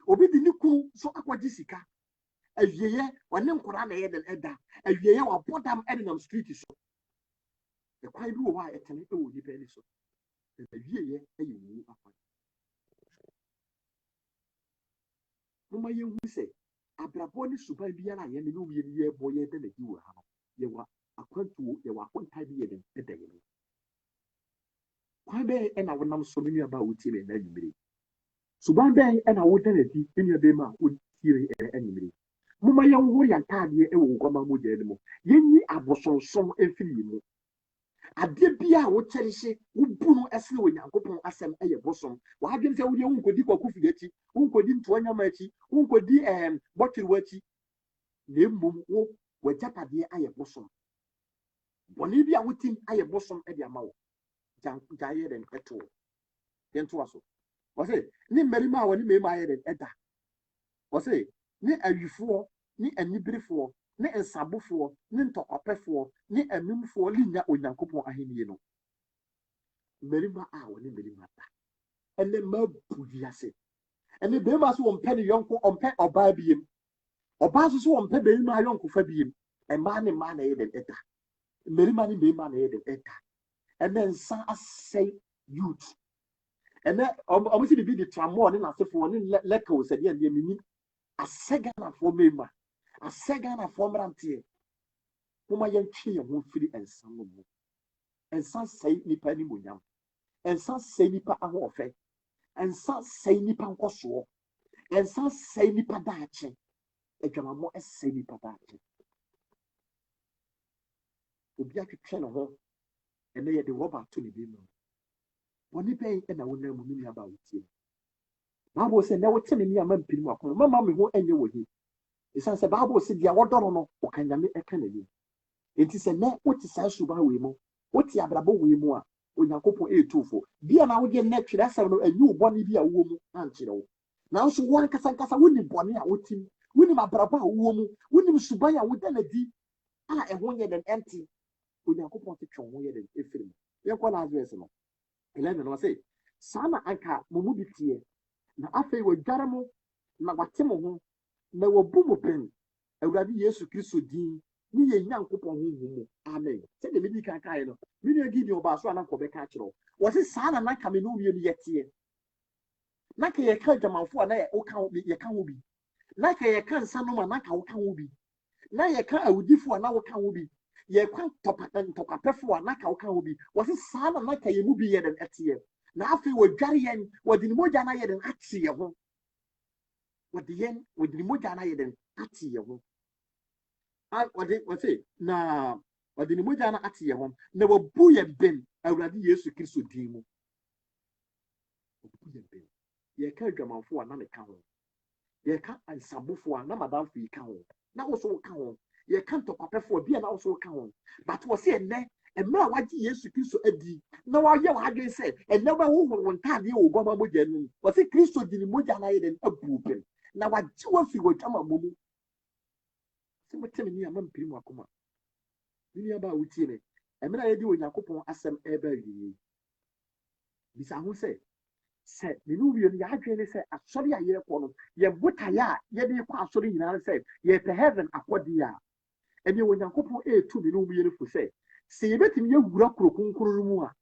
obi di ne kunu so akɔgye sika awieɛ wɔne nkora na ɛyɛ den ɛda awieɛ wabɔ dam ɛnenam street so ɛkwan bi wɔ hɔ a ɛtene ɛwɔ nipa ani so na wieɛ ɛyɛ owu akwan mama yɛhu sɛ abrabɔ ne suban biara a yɛne no wie ne yɛbɔ yɛda n'adi wɔ ha no yɛwɔ akwantuo yɛwɔ akontaa bi yɛ den ɛda yɛ no kwan bɛn ɛna wonam so me nuaba a wotie me ɛna anwummere suban bɛn ɛna woda n'adi me nua bɛma a wotie ɛna anwummere mama yɛnhohoro yɛn ntaadeɛ ɛwɔ Oguamma mogya no mu yɛnyi abosonsom ɛmfiri yɛn mu adeɛ bi a wokyɛrehye wobu no ɛsene Onyankopɔn asɛm ɛyɛ bosom wɔadwene sɛ wodeɛ wonkɔdi kwakofi akyi wonkɔdi ntoa nyama akyi wonkɔdi bɔtwerewa akyi na mmom wo w'agyapadeɛ ayɛ bosom bɔne bi a wotim ayɛ bosom ɛde ama wo gyaeɛ den ɛto yɛntoa so wɔse ne mmarima a wɔne mmarima ayɛ den ɛda wɔse ne awifoɔ ne aniberefoɔ ne nsabofoɔ ne ntɔkwapɛfoɔ ne anumfoɔ linya Onyankopɔn ahenni no mmarima a wɔne mmarima da ɛne mmaa bu wiase ɛne barima so wɔmpɛ ne yɔnko ɔmpɛ ɔbaa biem ɔbaa so wɔmpɛ barima yɔnkofa biem mmaa ne mmaa na ɛyɛ den ɛda mmarima ne mmarima na ɛyɛ den ɛda ɛne nsa asɛe youth ɛne ɔmo si bibi de tramɔɔ ne n'asefoɔ ne lɛkɛw sɛdeɛ ndeɛ mini asɛ Ghanafoɔ mmarima asɛ Ghanafoɔ mmeranteɛ moma yɛntwe yɛn ho mfiri nsa no mu nsa sɛe nipa animuonyam nsa sɛe nipa ahoɔfɛ nsa sɛe nipa nkɔsoɔ nsa sɛe nipa daakye adwamammɔ ɛsɛe nipa daakye obi atwetwe ne ho ɛnɛ yɛde rɔba ato ne bi mu wɔne bɛn ɛna wonam mu ne nuaba a wotie Bible sɛ na wote ne nneɛma mpiri mu akɔnɔ mama me ho ɛnyɛ wɔ hi ɛsiane sɛ Bible sɛ deɛ wɔdɔ no ɔka Nyame ɛka n'anim enti sɛ nɛ wote saa suban wei mu wote abrabɔ wei mu a Onyankopɔn ɛɛtufo bia na wodeɛ nnɛ twerɛ asɛm no ɛnyɛ wo bɔne bi a wowɔ mu ankyerɛ wo nanso wo ankasa nkasa wonim bɔne a wotim wonim abrabɔ a wowɔ mu wonim suban a woda n'adi a ɛho nyɛ den ɛnte Onyankopɔn te twɛn ho yɛ den ɛfiri mu yɛnkɔ Lazarus no 11 no sɛ saa na anka mo mu bi teɛ na afei wɔadware mo na wate mo ho na wabu mo bɛn Awurade Yesu Kristo din ne yɛ Nyankopɔn honhom mu amen sɛdeɛ medi kan kaeɛ no me nua Gideon ɔbaa so a na nkɔbɛka akyerɛ wo wɔse saa na nanka me no wie no yɛteɛ nanka yɛka adwamanfo a na yɛka ho bi nanka yɛka nsanom a nanka woka ho bi na yɛka awudifo a na woka ho bi yɛka ntɔkwapɛfo a nanka woka ho bi wɔse saa na nanka yɛ mu bi yɛ den ɛteɛ na afei wɔdware yɛn wɔde ne mogya no ayɛ den ate yɛ ho wɔde yɛn wɔde ne mogya no ayɛ den ate yɛn ho wɔse na wɔde ne mogya no ate yɛn ho na wɔbu yɛn bɛn Awurade Yesu Kristo din mu wɔbu yɛn bɛn yɛka adwamanfo a na meka ho yɛka ansabofo a na madamfo yi ka ho na wo so ka ho yɛka ntɔkwapɛfo a bi a na wo so ka ho but wɔse ɛnnɛ mmerɛ a wagye Yesu Kristo adi na wayɛ w'adwene sɛ ɛnnɛ bɛhohoro wo ntaadeɛ wɔ Oguamma mogya no mu wɔse Kristo de ne mogya no ayɛ den abu bɛn na wagye wafiri w'adwamammɔ mu sɛ moteme ni a mampiri mu akoma ne nuaba a wotie me mmerɛ a yɛde Onyankopɔn asɛm ɛreba awie bisa ho sɛ me no wie no yɛadwene ne sɛ asɔre a yɛrekɔ no yɛbotaeɛ a yɛde kɔ asɔre nyinaa sɛ yɛpɛ heaven akɔdeɛ a ɛneɛ Onyankopɔn ɛɛtu me no wie no fo sɛ yɛbɛtumi yɛwura kuro kronkron no mu a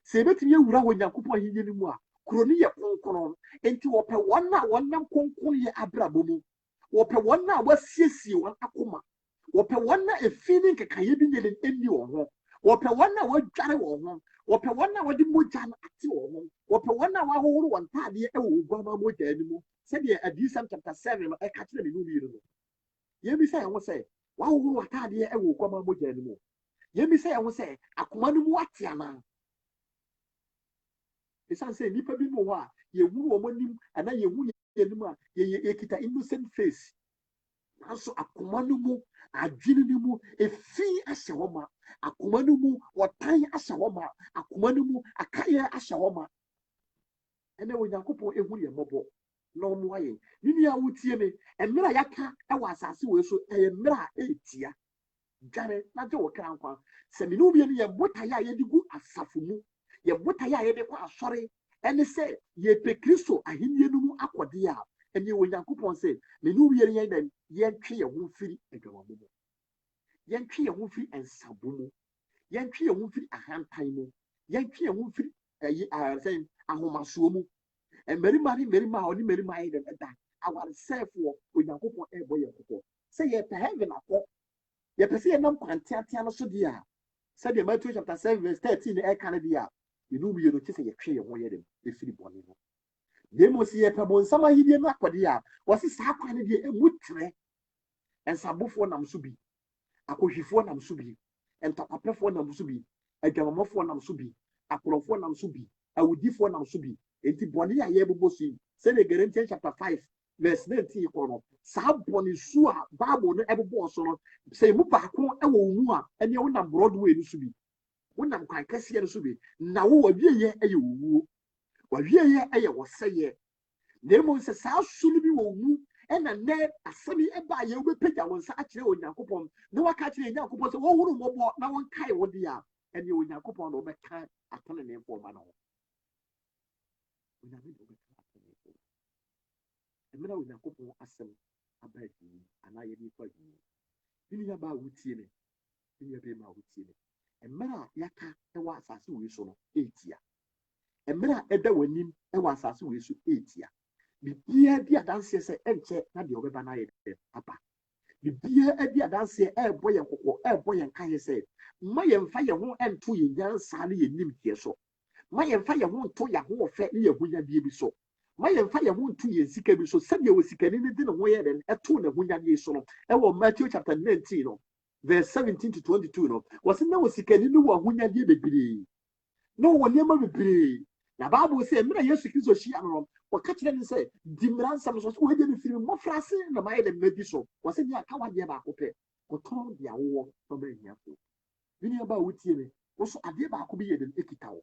sɛ yɛbɛtumi yɛwura Onyankopɔn ahenni no mu a kuro no yɛ kronkron enti wɔpɛ wɔn a wɔnam kronkronyɛ abrabɔ mu wɔpɛ wɔn a wɔasiesie wɔn akoma wɔpɛ wɔn a efi ne nkekaeɛ bi nyɛ ɛnni wɔn ho wɔpɛ wɔn a wɔadware wɔn ho wɔpɛ wɔn a wɔde mogya no ate wɔn ho wɔpɛ wɔn a wɔahohoro wɔn ntaadeɛ wɔ Oguamma mogya no mu sɛdeɛ Adiyisɛm chapter 7 no ɛka kyerɛ me no mmienu no yɛbisa yɛn ho sɛ wɔahohoro w'ataadeɛ wɔ Oguamma mogya no mu yɛbisa yɛn ho sɛ akoma no mu ate anaa ɛsiane sɛ nnipa bi mu hɔ a yɛhunu wɔn anim anaa yɛhu yɛn anim a yɛkita innocent face nanso akoma no mu adwene no mu efi ahyɛ hɔ ma akoma no mu wɔtan ahyɛ hɔ ma akoma no mu akaeɛ ahyɛ hɔ ma ɛnɛ Onyankopɔn ehu yɛn mmɔbɔ na ɔmo ayɛ ne nua a wotie me mmerɛ a yɛaka wɔ asase wɔ so ɛyɛ mmerɛ a ɛretia dwane na gye wɔ kra nkwa sɛ me no bi no yɛ botaeɛ a yɛde gu asafo mu yɛ botaeɛ a yɛde kɔ asɔre ɛne sɛ yɛpɛ Kristo ahenni no mu akɔdeɛ a ɛne Onyankopɔn sɛ me no wie yɛn dɛ yɛntwe yɛn ho mfiri adwamammɔ mu yɛntwe yɛn ho mfiri nsabɔ mu yɛntwe yɛn ho mfiri ahantan mu yɛntwe yɛn ho mfiri sɛ ahomasoɔ mu mmarima ne mmarima a ɔne mmarima ayɛ dɛm ɛda awaresɛefoɔ Onyankopɔn ɛrebɔ yɛn kɔkɔ sɛ yɛpɛ heaven akɔ yɛpɛ sɛ yɛnam kwanteatea no so deɛ a sɛdeɛ Matthew chapter 7 verse 13 no ɛka no deɛ a yɛno mmienu no kyɛ sɛ yɛtwe yɛn ho yɛ dɛm ɛfiri bɔne no na mmom sɛ yɛpɛ bonsam ahenni no akɔdeɛ a wɔse saa kwan no deɛ ɛmu trɛ nsabofoɔ nam so bi akɔhwifoɔ nam so bi ntɔkwapɛfoɔ nam so bi adwamammɔfoɔ nam so bi akorɔfoɔ nam so bi awudifoɔ nam so bi enti bɔne a yɛbobɔ so yi sɛdeɛ Galatians chapter 5 verse 19 kɔ no saa bɔne su a Bible no ɛbobɔɔ so no sɛ mu baako ɛwɔ wo mu a ɛneɛ wonam Broadway no so bi wonam kwan kɛseɛ no so bi na wo wawieyɛ ɛyɛ owuo wawieyɛ ɛyɛ wɔsɛyɛ na mmom sɛ saa su no bi wɔ wo mu ɛna nnɛ asɛm yi ɛba a yɛwobɛpagya wo nsa akyerɛ Onyankopɔn na waka kyerɛ Onyankopɔn sɛ wɔhoro mmɔbɔ na wɔnkae wo deɛ a ɛneɛ Onyankopɔn na wɔbɛka ateneneefoɔ ma no ho mmerɛ a Onyankopɔn asɛm aba adwini anaa yɛde kɔ adwini ne nuaba a wotie me ne nuabɛma a wotie me mmerɛ a yɛaka ɛwɔ asase wei so no ɛretia mmerɛ a ɛda w'anim ɛwɔ asase wei so ɛretia biribiara di adanseɛ sɛ ɛnkyɛ na deɛ ɔbɛba no ayɛ dɛ aba biribiara adi adanseɛ ɛrebɔ yɛn kɔkɔ ɛrebɔ yɛn kaeɛ sɛ mma yɛmfa yɛn ho ɛnto yɛn nyansaa ne yɛn nimdeɛ so ma yɛmfa yɛn ho nto yɛn ahoɔfɛ ne yɛn ahonyadeɛ bi so ma yɛmfa yɛn ho nto yɛn sika bi so sɛdeɛ wɔ sikani no de ne ho yɛ dɛn ɛto n'ahonyadeɛ so no ɛwɔ Matthew chapter 19 no verse 17 to 22 no wɔsɛ na wɔ sikani no wɔ ahonyadeɛ bebree na wɔ nneɛma bebree na Bible sɛ mmerɛ Yesu Kristo hyia no wɔka kyerɛ no sɛ di mmara nsɛm so wɔagye no firi mmɔfraase na mayɛ dɛ mmadi so wɔsɛ nea aka wadeɛ baako pɛ kɔtɔn deɛ wowɔ na ɔma ahiafoɔ ne nuaba a wotie me wo so adeɛ baako bi yɛ dɛn ɛkita wo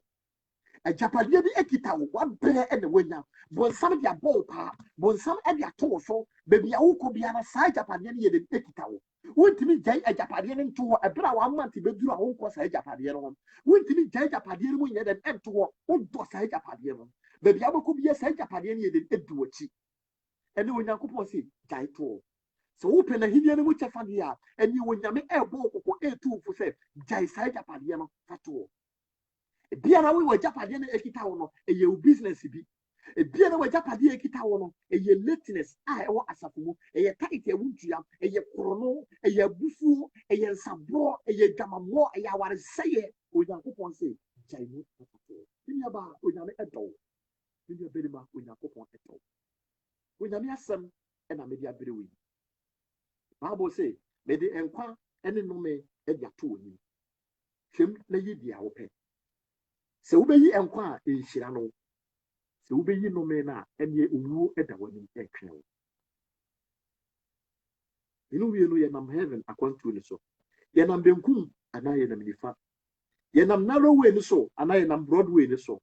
agyapadeɛ bi ɛkita wo wabrɛ ɛna wanya bonsam de abɔ wo paa bonsam de ato wo so baabi a wokɔ biara saa agyapadeɛ no yɛ dɛn ɛkita wo wontumi gyae agyapadeɛ no nto hɔ ɛberɛ a wamante bɛduru a wonkɔ saa agyapadeɛ no ho wontumi gyae agyapadeɛ no mu nyɛ dɛn ɛnto hɔ wodɔ saa agyapadeɛ no baabi a wobɛkɔ biara saa agyapadeɛ no yɛ dɛn ɛdi w'akyi ɛne Onyankopɔn sɛ gyae to sɛ wopɛ n'ahenni no mu kyɛfa deɛ a ɛne Onyame ɛrebɔ wo kɔkɔ ɛretu wo fo sɛ gyae saa agyapadeɛ no fa to biara wo agyapadeɛ no ɛkita wo no ɛyɛ wo business bi biara wo agyapadeɛ ɛkita wo no ɛyɛ lateness a ɛwɔ asafo mu ɛyɛ tight ɛwo ntua ɛyɛ korono ɛyɛ abufuo ɛyɛ nsaborɔ ɛyɛ dwamammɔ ɛyɛ awaresɛeɛ Onyankopɔn sɛ gyae mu nnuaba a Onyame ɛdɔ wo nnuabarima Onyankopɔn ɛdɔ wo Onyame asɛm and a media brewing. Bible say, may the enquire any no me at your two. Shim lay the open. So be ye enquire in Shirano. So be ye no me na and ye unu at the wedding action. You know, we know Yanam heaven according to the so. Yanam Benkum, and I am the fat. Yanam narrow way so, and I am Broadway so.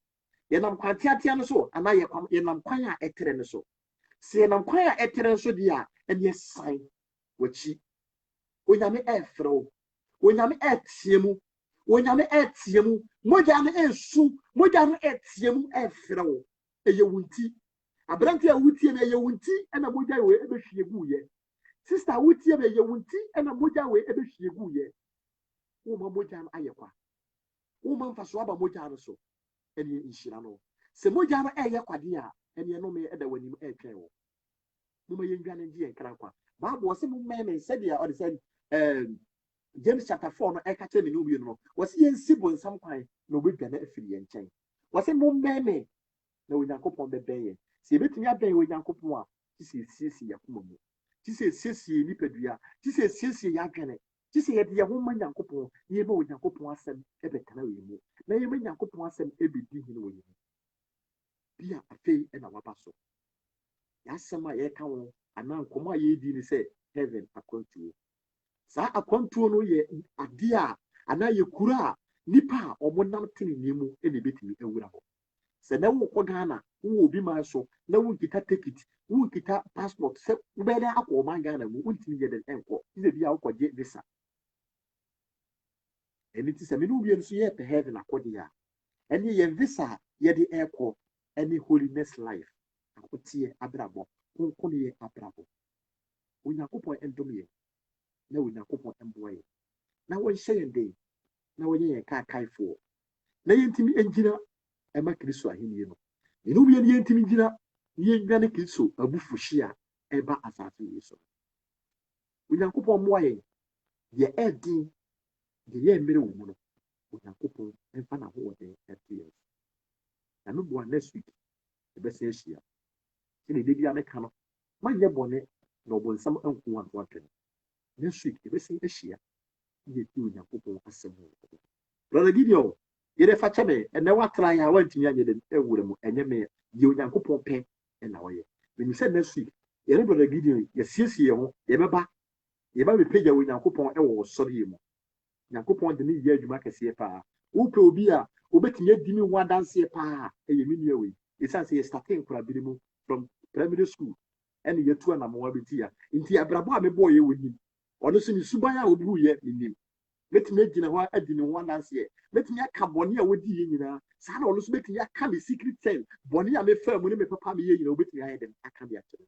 Yanam Quantiatian so, and I am Yanam Quaya etern so. See Yanam Quaya etern so dear, and yes, sign what she. When I'm a throw, when I'm at Siemu, when I'm at Siemu, Mojan and Su, Mojan at Siemu and throw. A Yawunti, a Brantia Wuti and a Yawunti, and a Moja way ever she ye. Sister Wuti and a Yawunti, and a Moja way ever she ye. Woman Mojan Ayawa. Woman for Swaba Mojan so, and ye in Shirano. Se Mojan Ayaquadia, and ye know me at the when you air trail. Mumma Yangan and G and Krakwa. Bob was a man and said, yeah, or said, James chapter 4, no, I catch him in Ubiano. Was he in Sibu in some kind? No, we can free and chain. Was a more mammy? No, we don't on the bay. See, bet me a bay with Yankopua. This is Sissy Yakumu. This is Sissy Nipedia. This is Sissy Yakane. This is a woman Yankopo. You know, Yankopua sem every canary. Now you mean Yankopua sem every being. Be a fay and a wapasso. Yasama Yakao, and now Koma Yedi say, heaven according to you. Sa akwantuo no ye ade a ana ye kura nipa omonam tini nimu e ne betimi ewura ho se na wo ko Ghana wo obi ma so na wo kita ticket wo kita passport se wo be na akọ man Ghana mu untimi ye den enko ise bia wo koje visa eni ti se me no bi enso ye pe heaven akode ya eni ye visa ye de enko any holiness life akotie abrabo ko ne ye abrabo Onyankopon endomie na Onyankopon emboye na wo hye ndey na wo ye ka kaifo na yentimi engina ema Kristo ahenie no enu bi yentimi ngina ye ngane Kristo abufuhia eba asase yeso Onyankopon moye ye edi de ye mmere wo mu no Onyankopon emfa na ho de etie na no bo next week e be se hia kini de bia me ka no ma ye bone na obonsam anku an watwen next week e be se hia ye ti Onyankopon asem ho brother Gideon ye de fa chebe e na watra ya wantimi anye de ewure mu enye me ye Onyankopon pe e na wo ye when you say next week ye re brother Gideon ye siesie ho ye beba be pagya Onyankopon e wo sori ye mu Onyankopon de ni ye adwuma kese pa wo pe obi a obetimi adimi ho adanse pa e ye menu we e san say ye starting kura bi mu from primary school and ye tu na mo abeti a nti abrabo a me boy ye woni ono so ni suban a obi hu ye nim metimi agina ho adi ni ho adanse ye metimi aka boni a wodi ye nyina sa na ono so metimi aka me secret cell boni a me fa mu ne me papa me ye nyina obetimi aye dem aka bi akyere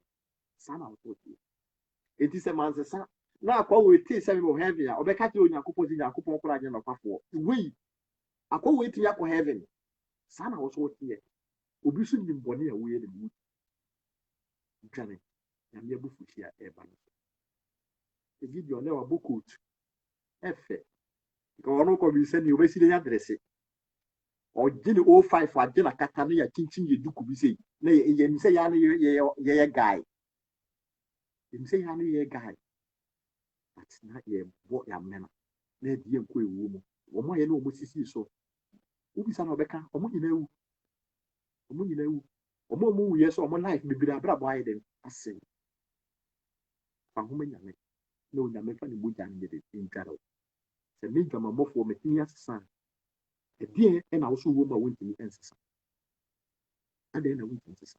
sa na wo to enti se manse na akwa we ti se me mo heaven a obeka ti Onyankopon ti Onyankopon kora anya no kwafo we akwa we ti akwa heaven sa na wo so tie obi so nim boni a wo ye dem dwane na me abufuhia eba no e video na wa bokut efe ko ono ko bi se ni obesi de adresse o gini 05 ade na kata no ya chinchin ye duku bi sei na ye mi se ya no ye guy mi se ya no ye guy but na ye bo ya mena na die nko ewu mu wo mo ye na o sisi so ubi sa na obeka o mo nyina ewu o mo mu ye so o mo life bibiri abra bo aye dem ase fa ho me nyame na o nyame fa ni buja ni de intaro se mi dwama mofo me tinya sesa e die e na wo so wo ma wontimi ensesa ade na wontimi ensesa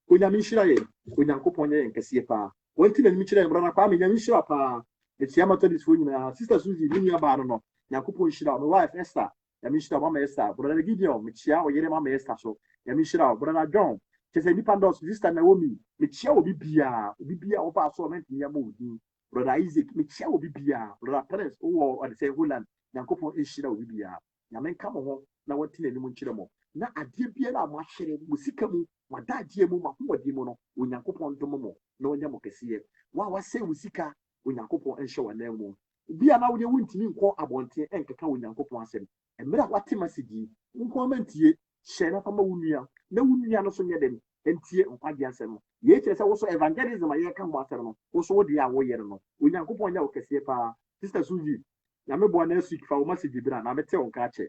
ko nyame hira ye ko Nyankopon ye nkese pa wonti na mi hira ye bra na kwa me nyame hira pa e tia matodis fo nyina sister Suzy ni nua ba no Nyankopon hira no wife Esther nyame hira mama Esther brother Gideon me chia o yere mama Esther so nyame hira brother John kese ni pandos sister Naomi me chia obi bia wo pa so na ntimi ya ma odin brother Isaac me chia obi bia brother Prince o de say Holland Nyankopon hira obi bia nyame nka mo ho na wati na nimu nkyere mo na ade bia na mo ahyere mo sika mu wadagye mu mahodi mu no Onyankopon dom mo na onya mo kese wa wase wo sika Onyankopon enhye wana mu bia na wo de wuntimi nko abonte enkeka Onyankopon asem emira wate masigi nko amantie hye na fama wunua na wunua no so nye dem entie nkwagye asɛm ye kyerɛ sɛ wo so evangelism a yɛka mo asɛm no wo so wo de a wo yere no onyankopɔn nya wo kɛseɛ paa sister Suji nyame boa na asik fa wo message bira na mete wo nka kyɛ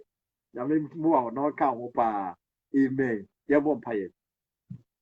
nyame mo a no ka ho paa amen yɛbɔ mpaeɛ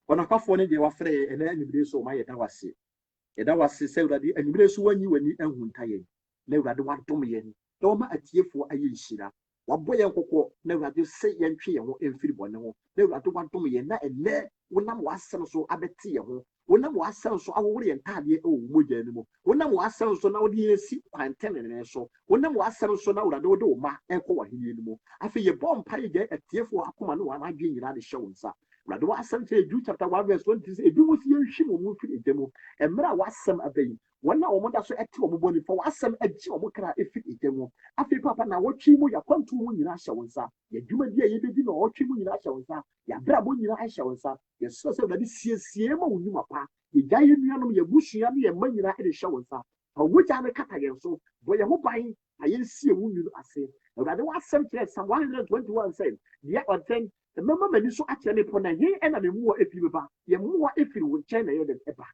ɔnakwafoɔ no deɛ wafrɛ ɛnɛ anibire so ma yɛda wase sɛ awurade anibire so wanyi w'ani ahu nta yɛn na awurade wadom yɛn na wɔma atiefoɔ ayɛ nhyira wabɔ yɛn kɔkɔ na awurade sɛ yɛntwe yɛn ho mfiri bɔne ho na awurade wadom yɛn na ɛnɛ wonam w'asɛm so abɛte yɛn ho wonam w'asɛm so awowore yɛn ntaadeɛ wɔ mogya no mu wonam w'asɛm so na wode yɛn si kwantɛnene so wonam w'asɛm so na awurade wode wo ma ɛnkɔ w'ahenni no mu afei yɛbɔ mpaeɛ gya atiefoɔ akoma ne wɔn adwene nyinaa de hyɛ wo nsa awurade w'asɛm kyerɛ Jude chapter 1 verse 20 sɛ ebi mu si yɛnhwi mo mu firi egya mu mmerɛ a w'asɛm aba yi wɔn a wɔn da so ɛte wɔn bɔ nifa w'asɛm agye wɔn kra efiri egya mu afei papa na wɔtwe mu yɛkwantu mu nyinaa hyɛ wo nsa yɛdwumadi a yɛbɛdi na wɔtwe mu nyinaa hyɛ wo nsa yɛabrabɔ nyinaa hyɛ wo nsa yɛsrɛ sɛ awurade siesie ma wo nnwuma pa yɛgya yɛn nuanom yɛbusua ne yɛn mma nyinaa de hyɛ wo nsa awogya no kata yɛn so bɔ yɛn ho ban na yɛnsie wo nwunu ase awurade w'asɛm kyerɛ Psalm 121 sɛ deɛ ɔtɛn mɛma m'ani so akyerɛ me po na he ɛna me mmoa efiri me ba yɛn mmoa efiri wo nkyɛn na yɛde ɛba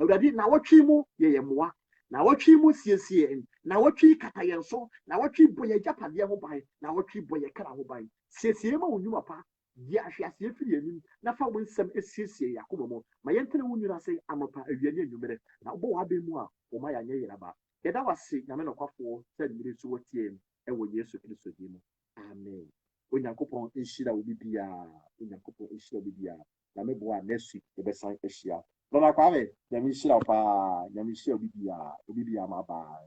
awurade na wɔtwe mu yɛyɛ mmoa na wɔtwe mu siesie na wɔtwe kata yɛn so na wɔtwe bɔ yɛn agyapadeɛ ho ban na wɔtwe bɔ yɛn kra ho ban siesie ma wo nnwuma pa yɛ ahweaseɛ firi anim na fa wo nsɛm esiesie yɛ akoma mu ma yɛntene wo nwura ase amapa awia ne anwummere na wobɔ w'abɛn mu a wɔma yɛanyɛ yeraba yɛda wase nyame nɔkwafoɔ sɛ mmere so wɔtie ɛwɔ Yesu Kristo din mu amen onyankopɔn nhyira wo bibiara onyankopɔn nhyira wo bibiara na meboa next week yɛbɛsan ahyia Brother Kwame, nyame nhyira wo paa nyame nhyira wo bibiara ma baa